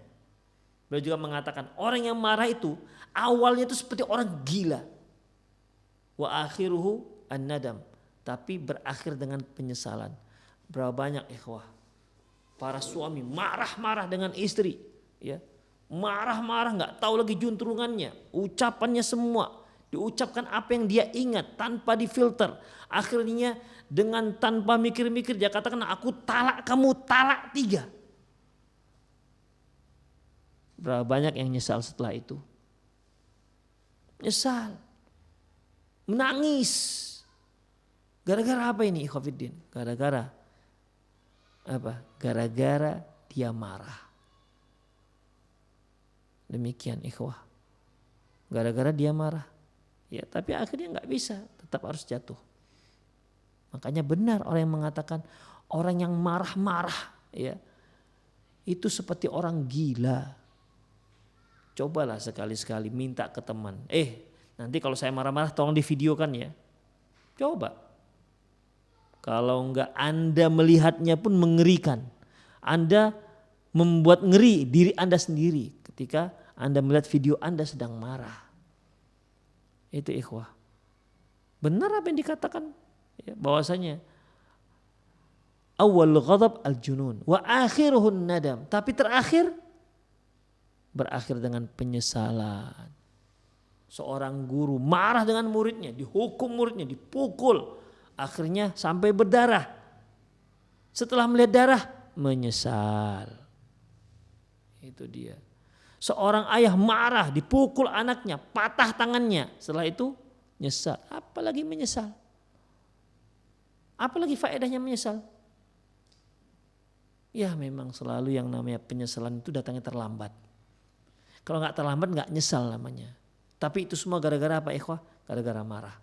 Beliau juga mengatakan orang yang marah itu awalnya itu seperti orang gila. Wa akhiruhu an-nadam, tapi berakhir dengan penyesalan. Berapa banyak ikhwah para suami marah-marah dengan istri, ya. Marah-marah enggak tahu lagi juntrungannya, ucapannya semua diucapkan apa yang dia ingat tanpa difilter. Akhirnya dengan tanpa mikir-mikir dia katakan, aku talak kamu, talak 3. Berapa banyak yang nyesal setelah itu? Nyesal, menangis. Gara-gara apa ini ikhwafiddin? Gara-gara apa? Gara-gara dia marah. Demikian ikhwah. Gara-gara dia marah. Ya, tapi akhirnya nggak bisa, tetap harus jatuh. Makanya benar orang yang mengatakan orang yang marah-marah, ya, itu seperti orang gila. Cobalah sekali-sekali minta ke teman, nanti kalau saya marah-marah tolong divideokan ya. Coba. Kalau enggak Anda melihatnya pun mengerikan. Anda membuat ngeri diri Anda sendiri ketika Anda melihat video Anda sedang marah. Itu ikhwah. Benar apa yang dikatakan? Ya, bahwasanya awal ghadab al-junun wa akhiruhun nadam. Tapi berakhir dengan penyesalan. Seorang guru marah dengan muridnya, dihukum muridnya, dipukul. Akhirnya sampai berdarah. Setelah melihat darah, menyesal. Itu dia. Seorang ayah marah, dipukul anaknya, patah tangannya. Setelah itu nyesal. Apalagi menyesal? Apalagi faedahnya menyesal? Ya memang selalu yang namanya penyesalan itu datangnya terlambat. Kalau nggak terlambat nggak nyesal namanya. Tapi itu semua gara-gara apa ikhwah? Gara-gara marah.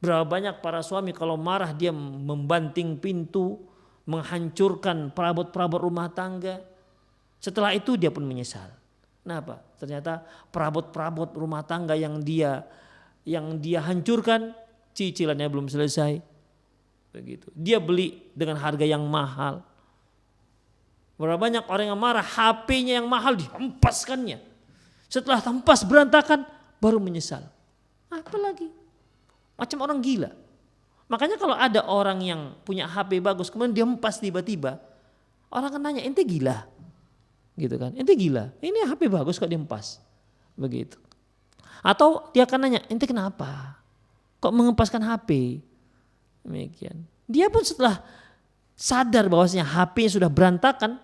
Berapa banyak para suami kalau marah dia membanting pintu, menghancurkan perabot-perabot rumah tangga. Setelah itu dia pun menyesal. Kenapa? Ternyata perabot-perabot rumah tangga yang dia hancurkan, cicilannya belum selesai. Begitu. Dia beli dengan harga yang mahal. Berapa banyak orang yang marah, HP-nya yang mahal dihempaskannya. Setelah hempas berantakan, baru menyesal. Apalagi? Macam orang gila. Makanya kalau ada orang yang punya HP bagus, kemudian dia hempas tiba-tiba, orang akan nanya, ente gila? Gitu kan, ente gila? Ini HP bagus kok dihempas. Begitu. Atau dia akan nanya, ente kenapa? Kok menghempaskan HP? Demikian. Dia pun setelah sadar bahwasanya HP-nya sudah berantakan,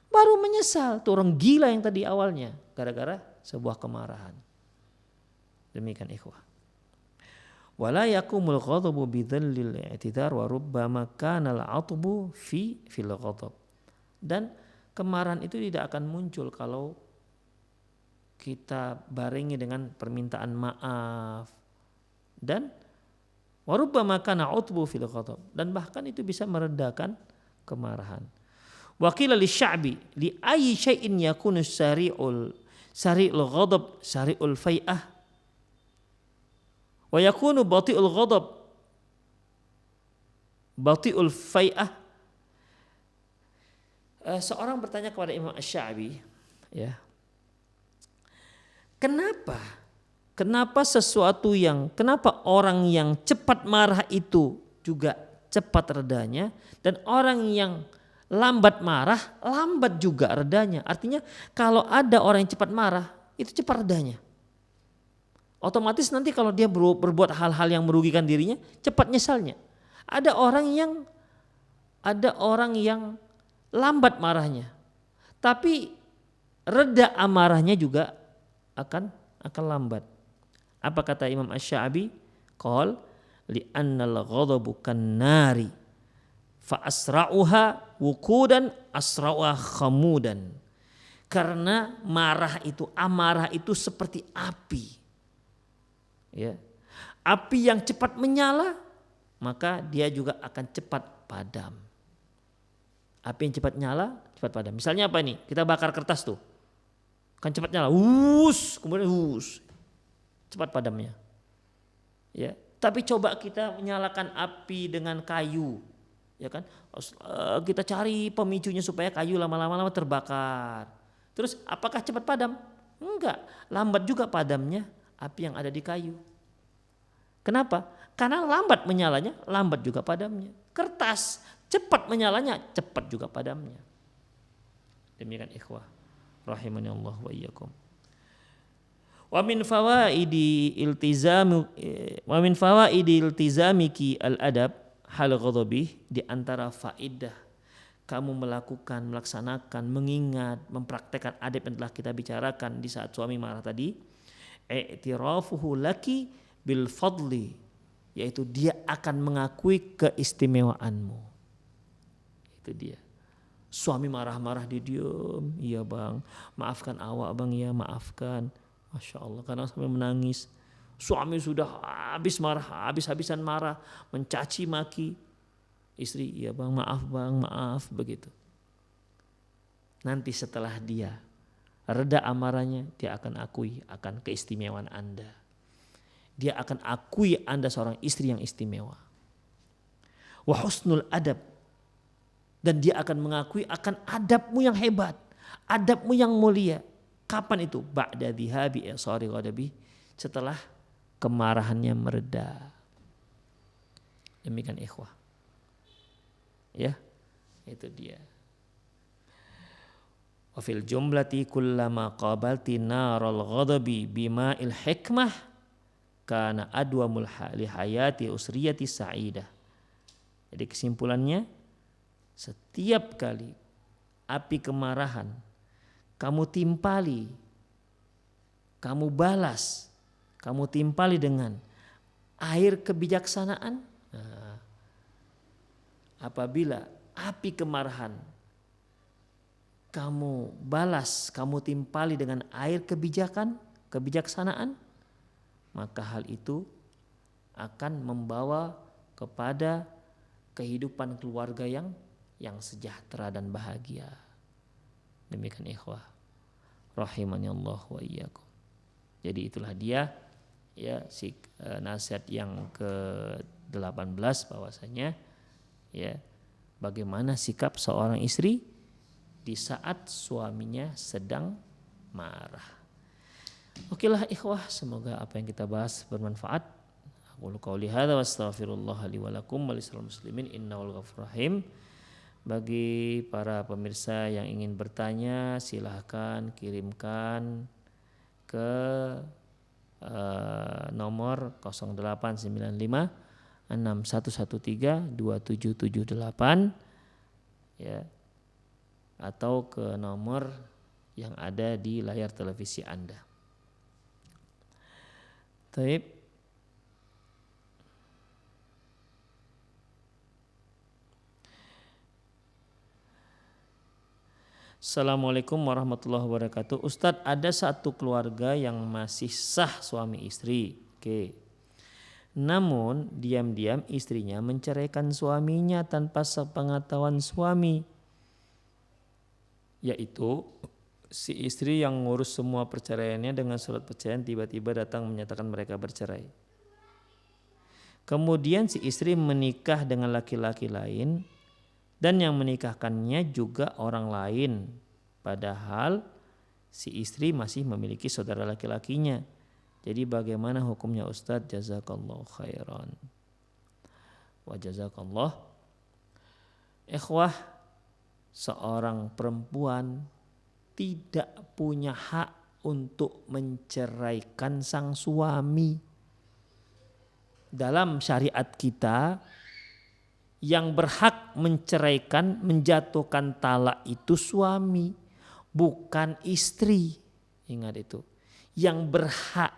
baru menyesal. Itu orang gila yang tadi awalnya, gara-gara sebuah kemarahan. Demikian ikhwah. Wala yakumul ghadabu bidzallil i'tidar wa rubbama kana al-'atbu fil ghadab. Dan kemarahan itu tidak akan muncul kalau kita barengi dengan permintaan maaf. Dan wa rubbama kana 'utbu fil ghadab, dan bahkan itu bisa meredakan kemarahan. Wa qila lisya'bi li ayyi syai'in yakunu sari'ul ghadab sari'ul fai'ah wa yakunu bati'ul ghadab bati'ul fai'ah. Seorang bertanya kepada Imam Asy-Sya'bi, ya. Kenapa orang yang cepat marah itu juga cepat redanya, dan orang yang lambat marah lambat juga redanya? Artinya kalau ada orang yang cepat marah itu cepat redanya. Otomatis nanti kalau dia berbuat hal-hal yang merugikan dirinya, cepat nyesalnya. Ada orang yang lambat marahnya, tapi reda amarahnya juga akan lambat. Apa kata Imam Asy-Sya'bi? Qal li'annal ghadabu kannari fa asra'uha wuqudan asra'uha khamudan. Karena amarah itu seperti api. Ya. Api yang cepat menyala, maka dia juga akan cepat padam. Api yang cepat nyala, cepat padam. Misalnya apa ini? Kita bakar kertas tuh. Kan cepat nyala, kemudian cepat padamnya. Ya, tapi coba kita menyalakan api dengan kayu, ya kan? Kita cari pemicunya supaya kayu lama-lama terbakar. Terus apakah cepat padam? Enggak, lambat juga padamnya api yang ada di kayu. Kenapa? Karena lambat menyalanya, lambat juga padamnya. Kertas cepat menyalanya, cepat juga padamnya. Demikian ikhwah rahimani Allah wa iyyakum. Wa min fawaidi iltizamiki al-adab hal ghadabi, di antara faedah kamu melaksanakan, mengingat, mempraktekkan adab yang telah kita bicarakan di saat suami marah tadi, i'tirafuhu laki bil fadli, yaitu dia akan mengakui keistimewaanmu. Itu dia. Suami marah-marah dia diam, iya bang, maafkan awak bang, ya maafkan. Masya Allah, kadang sampai menangis. Suami sudah habis-habisan marah, mencaci maki istri, iya bang, maaf, begitu. Nanti setelah dia reda amarahnya, dia akan akui akan keistimewaan Anda. Dia akan akui Anda seorang istri yang istimewa. Wa husnul adab, dan dia akan mengakui akan adabmu yang hebat, adabmu yang mulia. Kapan itu? Ba'da dhihabi isari ghadabi, setelah kemarahannya mereda. Demikian ikhwah. Ya, itu dia. Wa fil jumlati kullama qabalti naral ghadabi bima'il hikmah kana adwamul li hayati usriyati sa'idah. Jadi kesimpulannya, setiap kali api kemarahan kamu timpali, kamu balas, kamu timpali dengan air kebijaksanaan. Nah, apabila api kemarahan kamu balas, kamu timpali dengan air kebijaksanaan, maka hal itu akan membawa kepada kehidupan keluarga yang sejahtera dan bahagia. Demikian ikhwah rahimani Allah wa iyyakum. Jadi itulah dia ya nasihat yang ke-18 bahwasanya ya bagaimana sikap seorang istri di saat suaminya sedang marah. Okelah ikhwah, semoga apa yang kita bahas bermanfaat. Aku qauli hadza wa astaghfirullah li wa lakum wa lisal muslimin innahu ghafurur rahim. Bagi para pemirsa yang ingin bertanya, silahkan kirimkan ke nomor 0895 6113 2778 ya, atau ke nomor yang ada di layar televisi Anda. Taib. Assalamualaikum warahmatullahi wabarakatuh. Ustadz, ada satu keluarga yang masih sah suami istri. Oke. Namun diam-diam istrinya menceraikan suaminya tanpa sepengetahuan suami. Yaitu si istri yang ngurus semua perceraiannya dengan surat perceraian tiba-tiba datang menyatakan mereka bercerai. Kemudian si istri menikah dengan laki-laki lain dan yang menikahkannya juga orang lain, padahal si istri masih memiliki saudara laki-lakinya. Jadi bagaimana hukumnya Ustadz? Jazakallahu khairan. Wa jazakallah. Ikhwah, seorang perempuan tidak punya hak untuk menceraikan sang suami. Dalam syariat kita, yang berhak menceraikan, menjatuhkan talak itu suami, bukan istri. Ingat itu. Yang berhak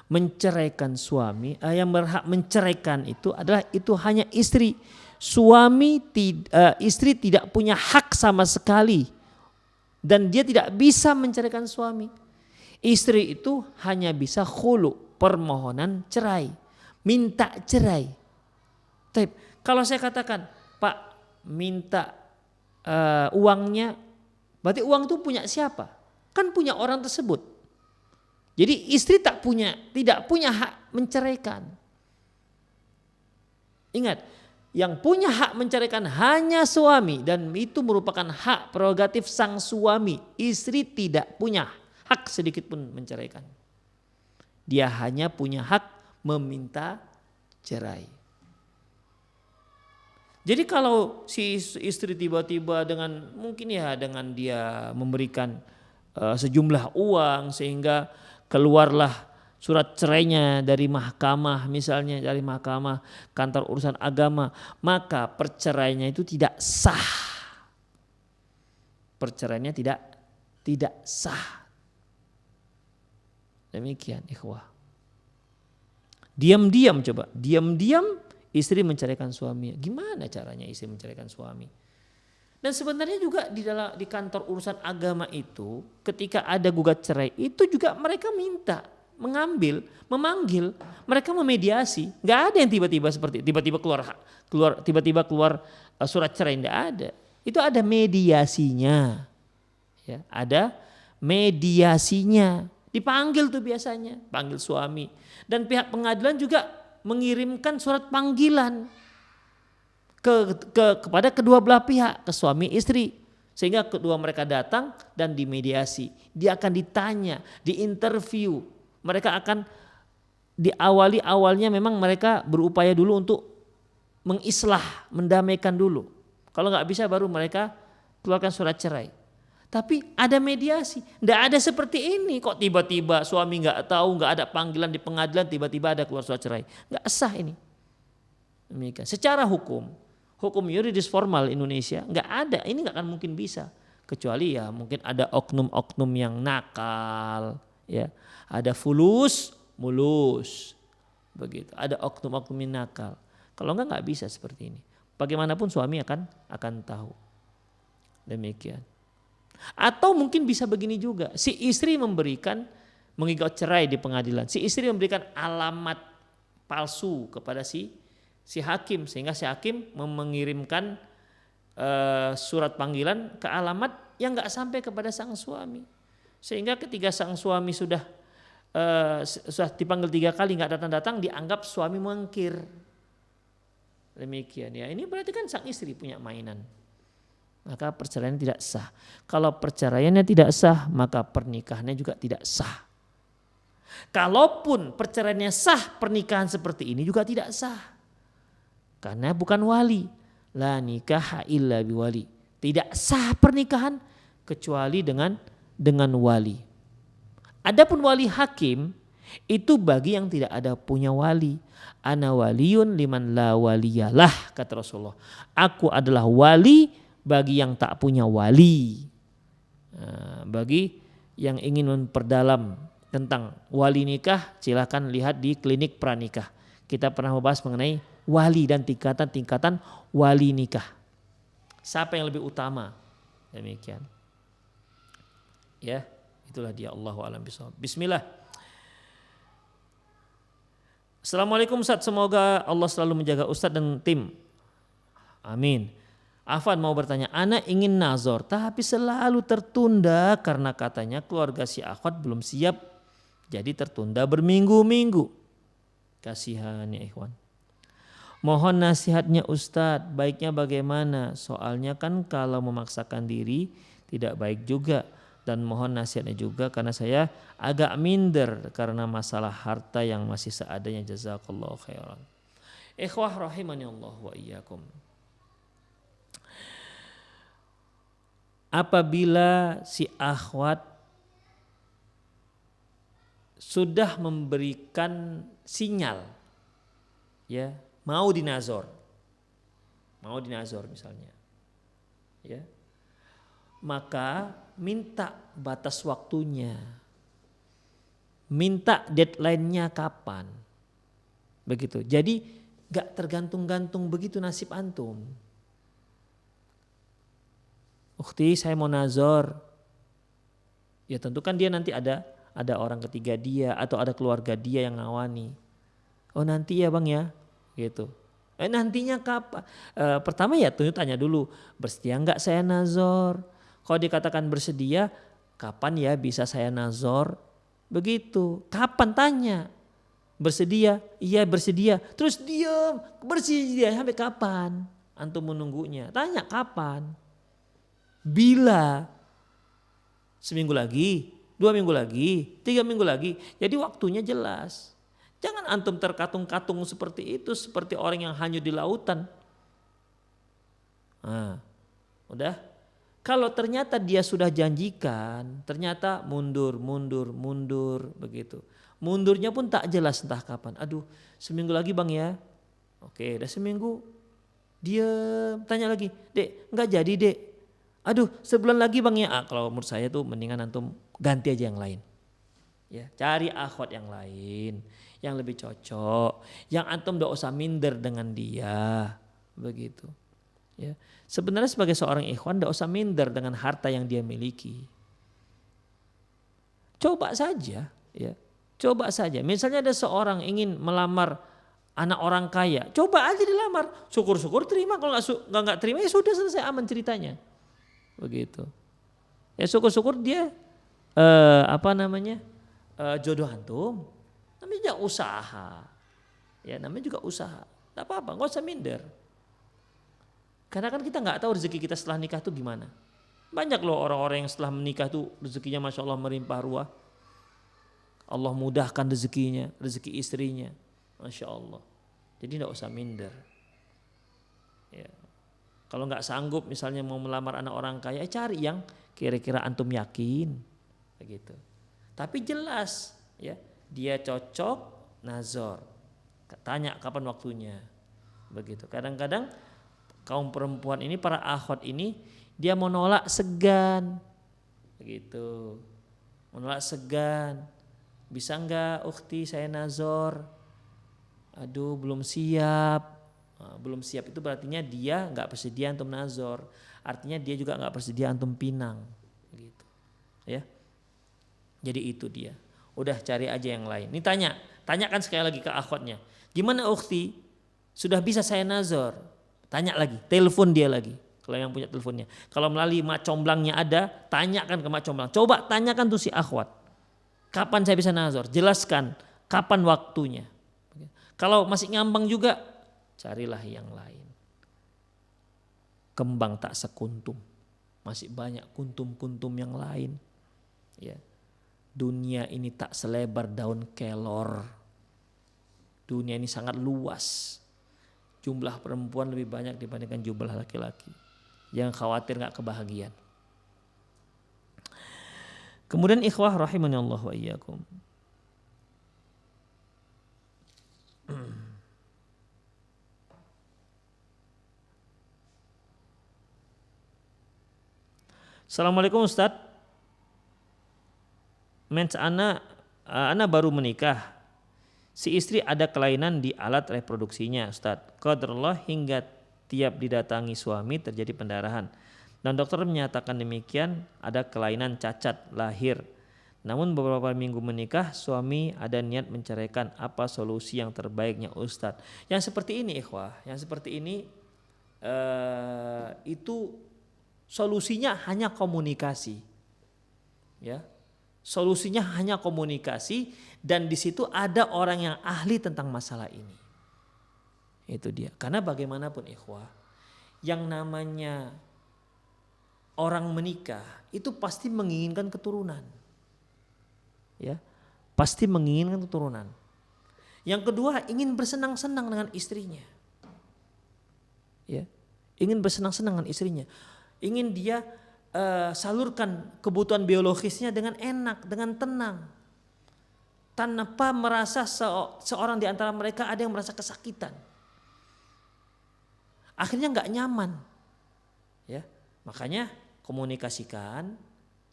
menceraikan suami, yang berhak menceraikan itu hanya istri. Istri tidak punya hak sama sekali dan dia tidak bisa menceraikan suami. Istri itu hanya bisa khulu, permohonan cerai, minta cerai. Tapi kalau saya katakan, Pak minta uangnya, berarti uang itu punya siapa? Kan punya orang tersebut. Jadi istri tidak punya hak menceraikan. Ingat, yang punya hak menceraikan hanya suami dan itu merupakan hak prerogatif sang suami. Istri tidak punya hak sedikit pun menceraikan. Dia hanya punya hak meminta cerai. Jadi kalau si istri tiba-tiba dengan dia memberikan sejumlah uang sehingga keluarlah surat cerainya dari mahkamah, misalnya dari mahkamah kantor urusan agama, maka perceraiannya itu tidak sah. Perceraiannya tidak sah. Demikian ikhwah. Diam-diam istri menceraikan suami. Gimana caranya istri menceraikan suami? Dan sebenarnya juga di kantor urusan agama itu ketika ada gugat cerai itu juga mereka memanggil, mereka memediasi. Nggak ada yang tiba-tiba keluar surat cerai, nggak ada. Itu ada mediasinya. Ya, ada mediasinya. Dipanggil tuh biasanya, panggil suami. Dan pihak pengadilan juga mengirimkan surat panggilan kepada kedua belah pihak, ke suami istri, sehingga kedua mereka datang dan dimediasi. Dia akan ditanya, diinterview. Mereka akan awalnya memang mereka berupaya dulu untuk mengislah, mendamaikan dulu. Kalau nggak bisa baru mereka keluarkan surat cerai. Tapi ada mediasi. Nggak ada seperti ini. Kok tiba-tiba suami nggak tahu, nggak ada panggilan di pengadilan, tiba-tiba ada keluar surat cerai. Nggak sah ini. Demikian. Secara hukum yuridis formal Indonesia nggak ada. Ini nggak akan mungkin bisa. kecuali ya mungkin ada oknum-oknum yang nakal, ya, ada fulus mulus, begitu. Ada oknum-oknum yang nakal. Kalau nggak bisa seperti ini. Bagaimanapun suami akan tahu. Demikian. Atau mungkin bisa begini juga, si istri mengikat cerai di pengadilan. Si istri memberikan alamat palsu kepada si hakim, sehingga si hakim mengirimkan surat panggilan ke alamat yang nggak sampai kepada sang suami. Sehingga ketika sang suami sudah dipanggil 3 kali nggak datang-datang, dianggap suami mengkir. Demikian ya. Ini berarti kan sang istri punya mainan. Maka perceraian tidak sah. Kalau perceraiannya tidak sah, maka pernikahannya juga tidak sah. Kalaupun perceraiannya sah, pernikahan seperti ini juga tidak sah. Karena bukan wali. La nikaha illa biwali. Tidak sah pernikahan kecuali dengan wali. Adapun wali hakim itu bagi yang tidak ada punya wali. Ana waliyun liman la waliyalah, kata Rasulullah. Aku adalah wali bagi yang tak punya wali. Bagi yang ingin memperdalam tentang wali nikah, silakan lihat di klinik pranikah. Kita pernah membahas mengenai wali dan tingkatan-tingkatan wali nikah. Siapa yang lebih utama? Demikian. Ya, itulah dia, Allahu a'lam bishawab. Bismillah. Assalamualaikum Ustaz, semoga Allah selalu menjaga Ustaz dan tim. Amin. Afan mau bertanya, anak ingin nazar tapi selalu tertunda karena katanya keluarga si akhwat belum siap, jadi tertunda berminggu-minggu. Kasihan ya ikhwan. Mohon nasihatnya Ustadz, baiknya bagaimana? Soalnya kan kalau memaksakan diri tidak baik juga. Dan mohon nasihatnya juga karena saya agak minder karena masalah harta yang masih seadanya. Jazakallahu khairan. Ikhwah rahimani Allah wa iyyakum. Apabila si akhwat sudah memberikan sinyal, ya, mau dinazor misalnya, ya, maka minta batas waktunya, minta deadline-nya kapan, begitu. Jadi gak tergantung-gantung begitu nasib antum. Ukhti, saya mau nazar. Ya tentu kan dia nanti ada orang ketiga dia atau ada keluarga dia yang ngawani. Oh nanti ya bang ya, gitu. Nantinya kapan? Pertama ya tanya dulu, bersedia nggak saya nazar? Kalau dikatakan bersedia, kapan ya bisa saya nazar? Begitu. Kapan tanya? Bersedia? Iya bersedia. Terus diam, bersedia sampai kapan? Antum menunggunya. Tanya kapan? Bila? Seminggu lagi, 2 minggu lagi, 3 minggu lagi. Jadi waktunya jelas. Jangan antum terkatung-katung seperti itu, seperti orang yang hanyut di lautan. Nah, udah. Kalau ternyata dia sudah janjikan, ternyata mundur begitu. Mundurnya pun tak jelas entah kapan. Aduh, seminggu lagi bang ya. Oke, udah seminggu. Dia tanya lagi, dek, nggak jadi dek. Aduh, sebulan lagi bang ya. Kalau menurut saya tuh mendingan antum ganti aja yang lain. Ya, cari akhwat yang lain, yang lebih cocok, yang antum gak usah minder dengan dia, begitu. Ya, sebenarnya sebagai seorang ikhwan gak usah minder dengan harta yang dia miliki. Coba saja, ya, coba saja. Misalnya ada seorang ingin melamar anak orang kaya, coba aja dilamar, syukur-syukur terima, kalau nggak terima ya sudah selesai, aman ceritanya, begitu. Ya syukur-syukur dia jodoh antum, namanya usaha, ya namanya juga usaha, tak apa-apa, nggak usah minder. Karena kan kita nggak tahu rezeki kita setelah nikah tuh gimana. Banyak loh orang-orang yang setelah menikah tuh rezekinya masya Allah melimpah ruah. Allah mudahkan rezekinya, rezeki istrinya, masya Allah. Jadi nggak usah minder. Ya. Kalau nggak sanggup misalnya mau melamar anak orang kaya, cari yang kira-kira antum yakin, begitu. Tapi jelas, ya, dia cocok, nazar. Tanya kapan waktunya, begitu. Kadang-kadang kaum perempuan ini, para akhwat ini Dia menolak segan, begitu. Menolak segan. Bisa enggak ukhti saya nazor? Aduh belum siap. Nah, belum siap itu berartinya dia enggak bersedia antum nazor. Artinya dia juga enggak bersedia antum pinang. Gitu. Ya. Jadi itu dia. Udah cari aja yang lain. Ini tanyakan sekali lagi ke akhwatnya. Gimana ukhti? Sudah bisa saya nazor? Tanya lagi, telepon dia lagi. Kalau yang punya teleponnya. Kalau melalui mak comblangnya ada, tanyakan ke mak comblang. Coba tanyakan tuh si akhwat. Kapan saya bisa nazar? Jelaskan kapan waktunya. Kalau masih ngambang juga, carilah yang lain. Kembang tak sekuntum. Masih banyak kuntum-kuntum yang lain. Ya. Dunia ini tak selebar daun kelor. Dunia ini sangat luas. Jumlah perempuan lebih banyak dibandingkan jumlah laki-laki. Jangan khawatir gak kebahagiaan. Kemudian ikhwah rahimani Allah wa iyyakum. Assalamualaikum Ustaz. Ana baru menikah. Si istri ada kelainan di alat reproduksinya Ustaz. Qadarullah hingga tiap didatangi suami terjadi pendarahan. Dan dokter menyatakan demikian ada kelainan cacat lahir. Namun beberapa minggu menikah suami ada niat menceraikan. Apa solusi yang terbaiknya Ustadz? Yang seperti ini ikhwah, yang seperti ini itu solusinya hanya komunikasi. Ya, solusinya hanya komunikasi dan di situ ada orang yang ahli tentang masalah ini. Itu dia. Karena bagaimanapun ikhwah, yang namanya orang menikah itu pasti menginginkan keturunan. Ya, pasti menginginkan keturunan. Yang kedua, ingin bersenang-senang dengan istrinya. Ya, ingin bersenang-senang dengan istrinya. Ingin dia salurkan kebutuhan biologisnya dengan enak, dengan tenang. Tanpa merasa seorang di antara mereka ada yang merasa kesakitan. Akhirnya nggak nyaman, ya makanya komunikasikan,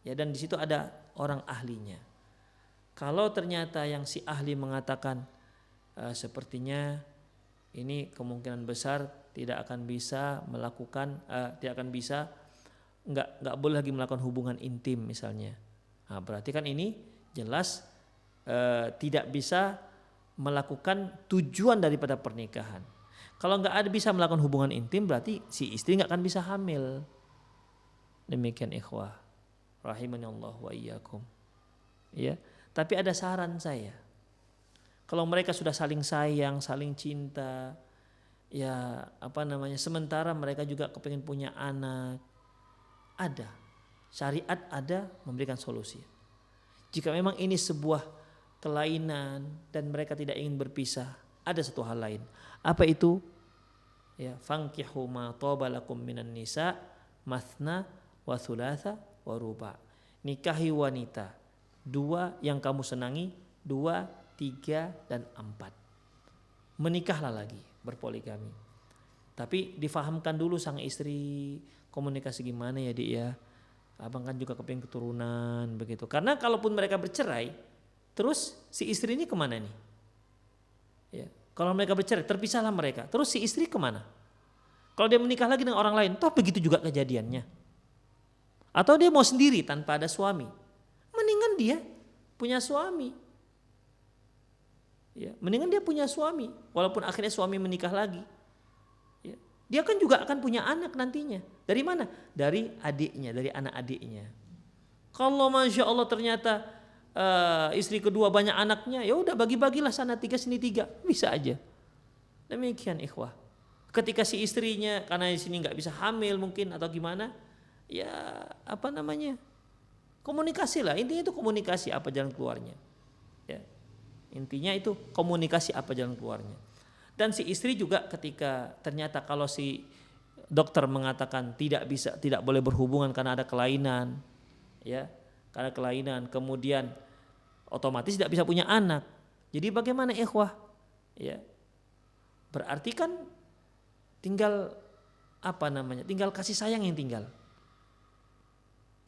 ya dan di situ ada orang ahlinya. Kalau ternyata yang si ahli mengatakan sepertinya ini kemungkinan besar tidak akan bisa melakukan, nggak boleh lagi melakukan hubungan intim misalnya, nah, berarti kan ini jelas tidak bisa melakukan tujuan daripada pernikahan. Kalau nggak ada bisa melakukan hubungan intim berarti si istri nggak akan bisa hamil. Demikian ikhwah rahimani Allah wa iyyakum. Ya, tapi ada saran saya. Kalau mereka sudah saling sayang, saling cinta, ya sementara mereka juga kepengen punya anak, ada syariat ada memberikan solusi. Jika memang ini sebuah kelainan dan mereka tidak ingin berpisah, ada satu hal lain. Apa itu? Ya, fankihu ma taba lakum minan nisa mathna wa thulatha wa ruba. Nikahi wanita dua yang kamu senangi, 2, 3 dan 4. Menikahlah lagi, berpoligami. Tapi difahamkan dulu sang istri, komunikasi gimana ya Dik ya. Abang kan juga kepingin keturunan begitu. Karena kalaupun mereka bercerai, terus si istri ini kemana nih? Ya. Kalau mereka bercerai, terpisahlah mereka. Terus si istri kemana? Kalau dia menikah lagi dengan orang lain, toh begitu juga kejadiannya. Atau dia mau sendiri tanpa ada suami. Mendingan dia punya suami. Ya, mendingan dia punya suami. Walaupun akhirnya suami menikah lagi. Ya, dia kan juga akan punya anak nantinya. Dari mana? Dari adiknya, dari anak adiknya. Kalau Masya Allah ternyata istri kedua banyak anaknya, ya udah bagi-bagilah sana 3 sini 3, bisa aja. Demikian ikhwah. Ketika si istrinya karena di sini nggak bisa hamil mungkin atau gimana, ya komunikasi lah. Intinya itu komunikasi apa jalan keluarnya. Ya. Intinya itu komunikasi apa jalan keluarnya. Dan si istri juga ketika ternyata kalau si dokter mengatakan tidak boleh berhubungan karena ada kelainan, ya. Karena kelainan, kemudian otomatis tidak bisa punya anak. Jadi bagaimana ikhwah? Ya. Berarti kan tinggal tinggal kasih sayang yang tinggal.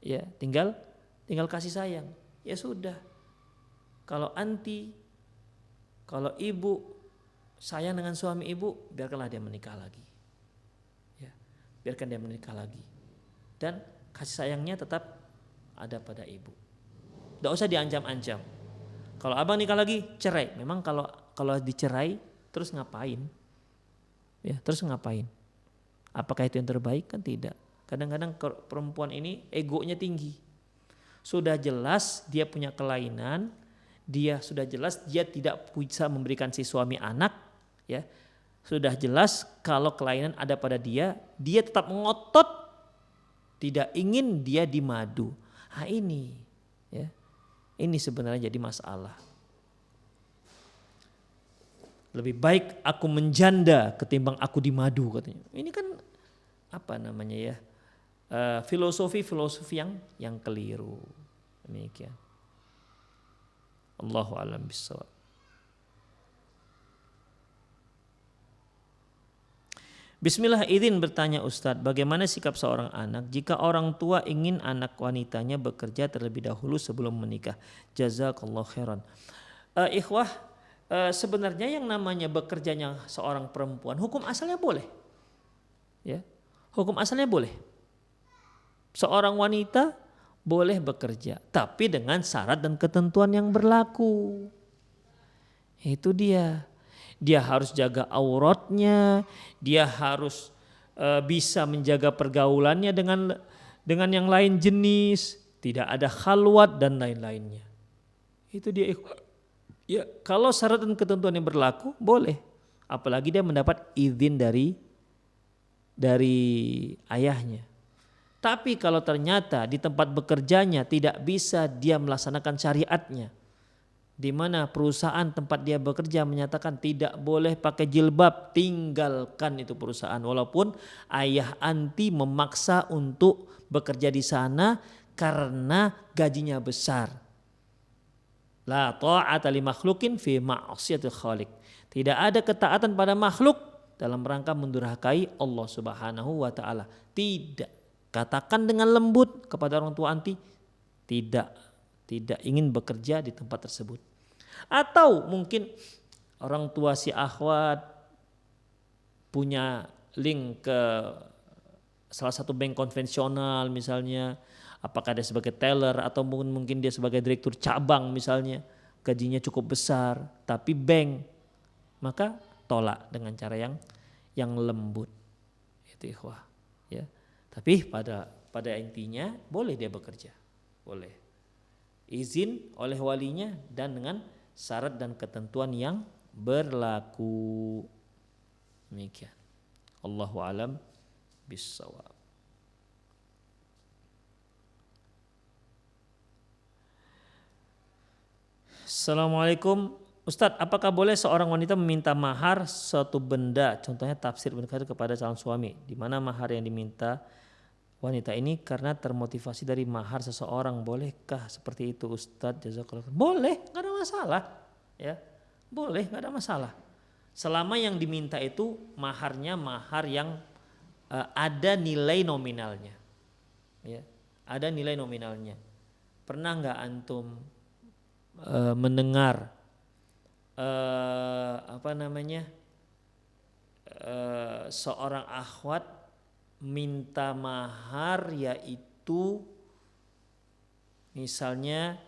Ya, tinggal kasih sayang. Ya sudah. Kalau anti, kalau ibu sayang dengan suami ibu, biarkanlah dia menikah lagi. Ya, biarkan dia menikah lagi. Dan kasih sayangnya tetap ada pada ibu. Tidak usah diancam-ancam. Kalau abang nikah lagi, cerai. Memang kalau dicerai, terus ngapain? Ya, terus ngapain? Apakah itu yang terbaik? Kan tidak. Kadang-kadang perempuan ini egonya tinggi. Sudah jelas dia punya kelainan, dia sudah jelas dia tidak bisa memberikan si suami anak, ya. Sudah jelas kalau kelainan ada pada dia tetap ngotot tidak ingin dia dimadu. Ini, ya. Ini sebenarnya jadi masalah. Lebih baik aku menjanda ketimbang aku dimadu, katanya. Ini kan apa namanya ya? Filosofi yang keliru. Demikian. Allahu a'lam bishawab. Bismillah, izin bertanya Ustadz, bagaimana sikap seorang anak jika orang tua ingin anak wanitanya bekerja terlebih dahulu sebelum menikah? Jazakallahu khairan. Ikhwah, sebenarnya yang namanya bekerjanya seorang perempuan, hukum asalnya boleh. Ya, hukum asalnya boleh. Seorang wanita boleh bekerja, tapi dengan syarat dan ketentuan yang berlaku. Itu dia. Dia harus jaga auratnya, dia harus bisa menjaga pergaulannya dengan yang lain jenis, tidak ada khalwat dan lain-lainnya. Itu dia. Ya, kalau syarat dan ketentuan yang berlaku boleh, apalagi dia mendapat izin dari ayahnya. Tapi kalau ternyata di tempat bekerjanya tidak bisa dia melaksanakan syariatnya, di mana perusahaan tempat dia bekerja menyatakan tidak boleh pakai jilbab, tinggalkan itu perusahaan. Walaupun ayah anti memaksa untuk bekerja di sana karena gajinya besar. La ta'ata li makhlukin fi ma'siyatil khaliq. Tidak ada ketaatan pada makhluk dalam rangka mendurhakai Allah Subhanahu wa taala. Tidak. Katakan dengan lembut kepada orang tua anti, tidak ingin bekerja di tempat tersebut. Atau mungkin orang tua si akhwat punya link ke salah satu bank konvensional misalnya, apakah dia sebagai teller atau mungkin dia sebagai direktur cabang misalnya, gajinya cukup besar tapi bank, maka tolak dengan cara yang lembut. Itu ikhwah, ya. Tapi pada intinya boleh dia bekerja, boleh. Izin oleh walinya dan dengan syarat dan ketentuan yang berlaku. Demikian. Allahu a'lam bishawab. Assalamualaikum. Ustadz, apakah boleh seorang wanita meminta mahar suatu benda, contohnya tafsir Ibnu Katsir kepada calon suami, di mana mahar yang diminta wanita ini karena termotivasi dari mahar seseorang, bolehkah seperti itu Ustadz? Jazakallahu. Boleh, nggak ada masalah, ya, boleh, nggak ada masalah. Selama yang diminta itu maharnya mahar yang ada nilai nominalnya, ya, ada nilai nominalnya. Pernah nggak antum mendengar seorang akhwat minta mahar yaitu misalnya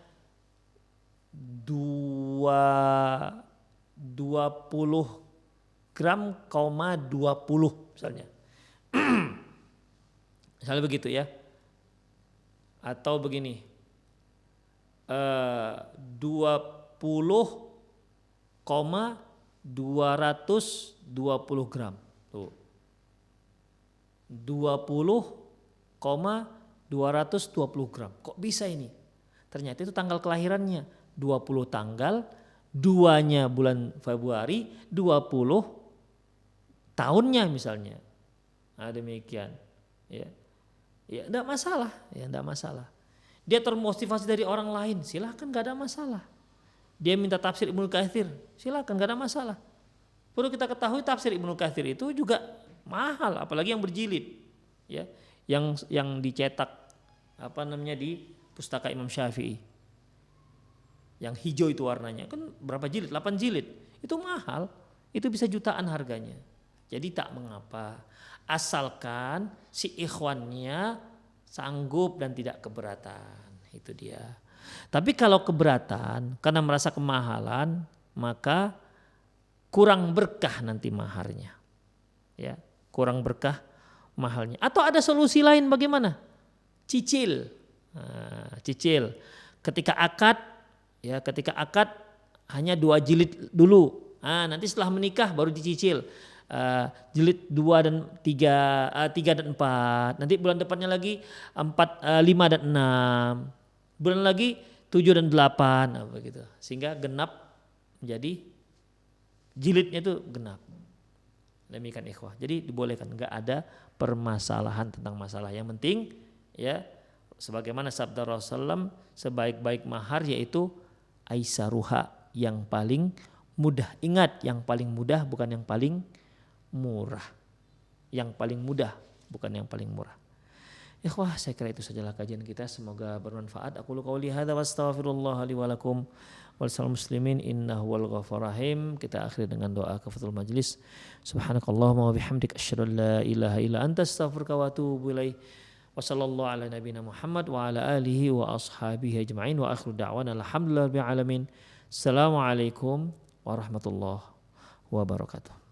20 gram, 20 misalnya. Misalnya begitu ya. Atau begini, 20,220 gram. Tuh. 20,220 gram. Kok bisa ini? Ternyata itu tanggal kelahirannya. 20 tanggal, 2-nya bulan Februari, 20 tahunnya misalnya. Nah, demikian. Ya, enggak masalah. Ya, enggak masalah. Dia termotivasi dari orang lain, silakan, enggak ada masalah. Dia minta tafsir Ibnu Katsir, silakan, enggak ada masalah. Perlu kita ketahui tafsir Ibnu Katsir itu juga mahal, apalagi yang berjilid, ya, yang dicetak di pustaka Imam Syafi'i. Yang hijau itu warnanya kan berapa jilid? 8 jilid. Itu mahal. Itu bisa jutaan harganya. Jadi tak mengapa. Asalkan si ikhwannya sanggup dan tidak keberatan. Itu dia. Tapi kalau keberatan karena merasa kemahalan, maka kurang berkah nanti maharnya. Ya, kurang berkah mahalnya. Atau ada solusi lain bagaimana? Cicil. Nah, cicil. Ketika akad hanya 2 jilid dulu. Nah, nanti setelah menikah baru dicicil. Jilid 2 dan 3, 3 dan 4. Nanti bulan depannya lagi 4, 5 dan 6. Bulan lagi 7 dan 8 begitu. Sehingga genap menjadi jilidnya itu genap. Demikian ikhwah. Jadi dibolehkan, enggak ada permasalahan tentang masalah. Yang penting ya sebagaimana sabda Rasulullah, sebaik-baik mahar yaitu aisaruha, yang paling mudah. Ingat, yang paling mudah bukan yang paling murah. Yang paling mudah bukan yang paling murah. Ikhwah, saya kira itu sajalah kajian kita, semoga bermanfaat. Aqulu qouli hadza wa astaghfirullah li wa lakum wal muslimin innahu wal ghafurur rahim. Kita akhiri dengan doa kafatul majlis. Subhanakallahumma wa bihamdika asyhadu an la ilaha illa anta astaghfiruka wa atubu ilaik. Wa sallallahu ala nabiyyina Muhammad wa ala alihi wa ashabihi ajma'in wa akhiru da'wana alhamdulillahi rabbil alamin. Assalamualaikum warahmatullahi wabarakatuh.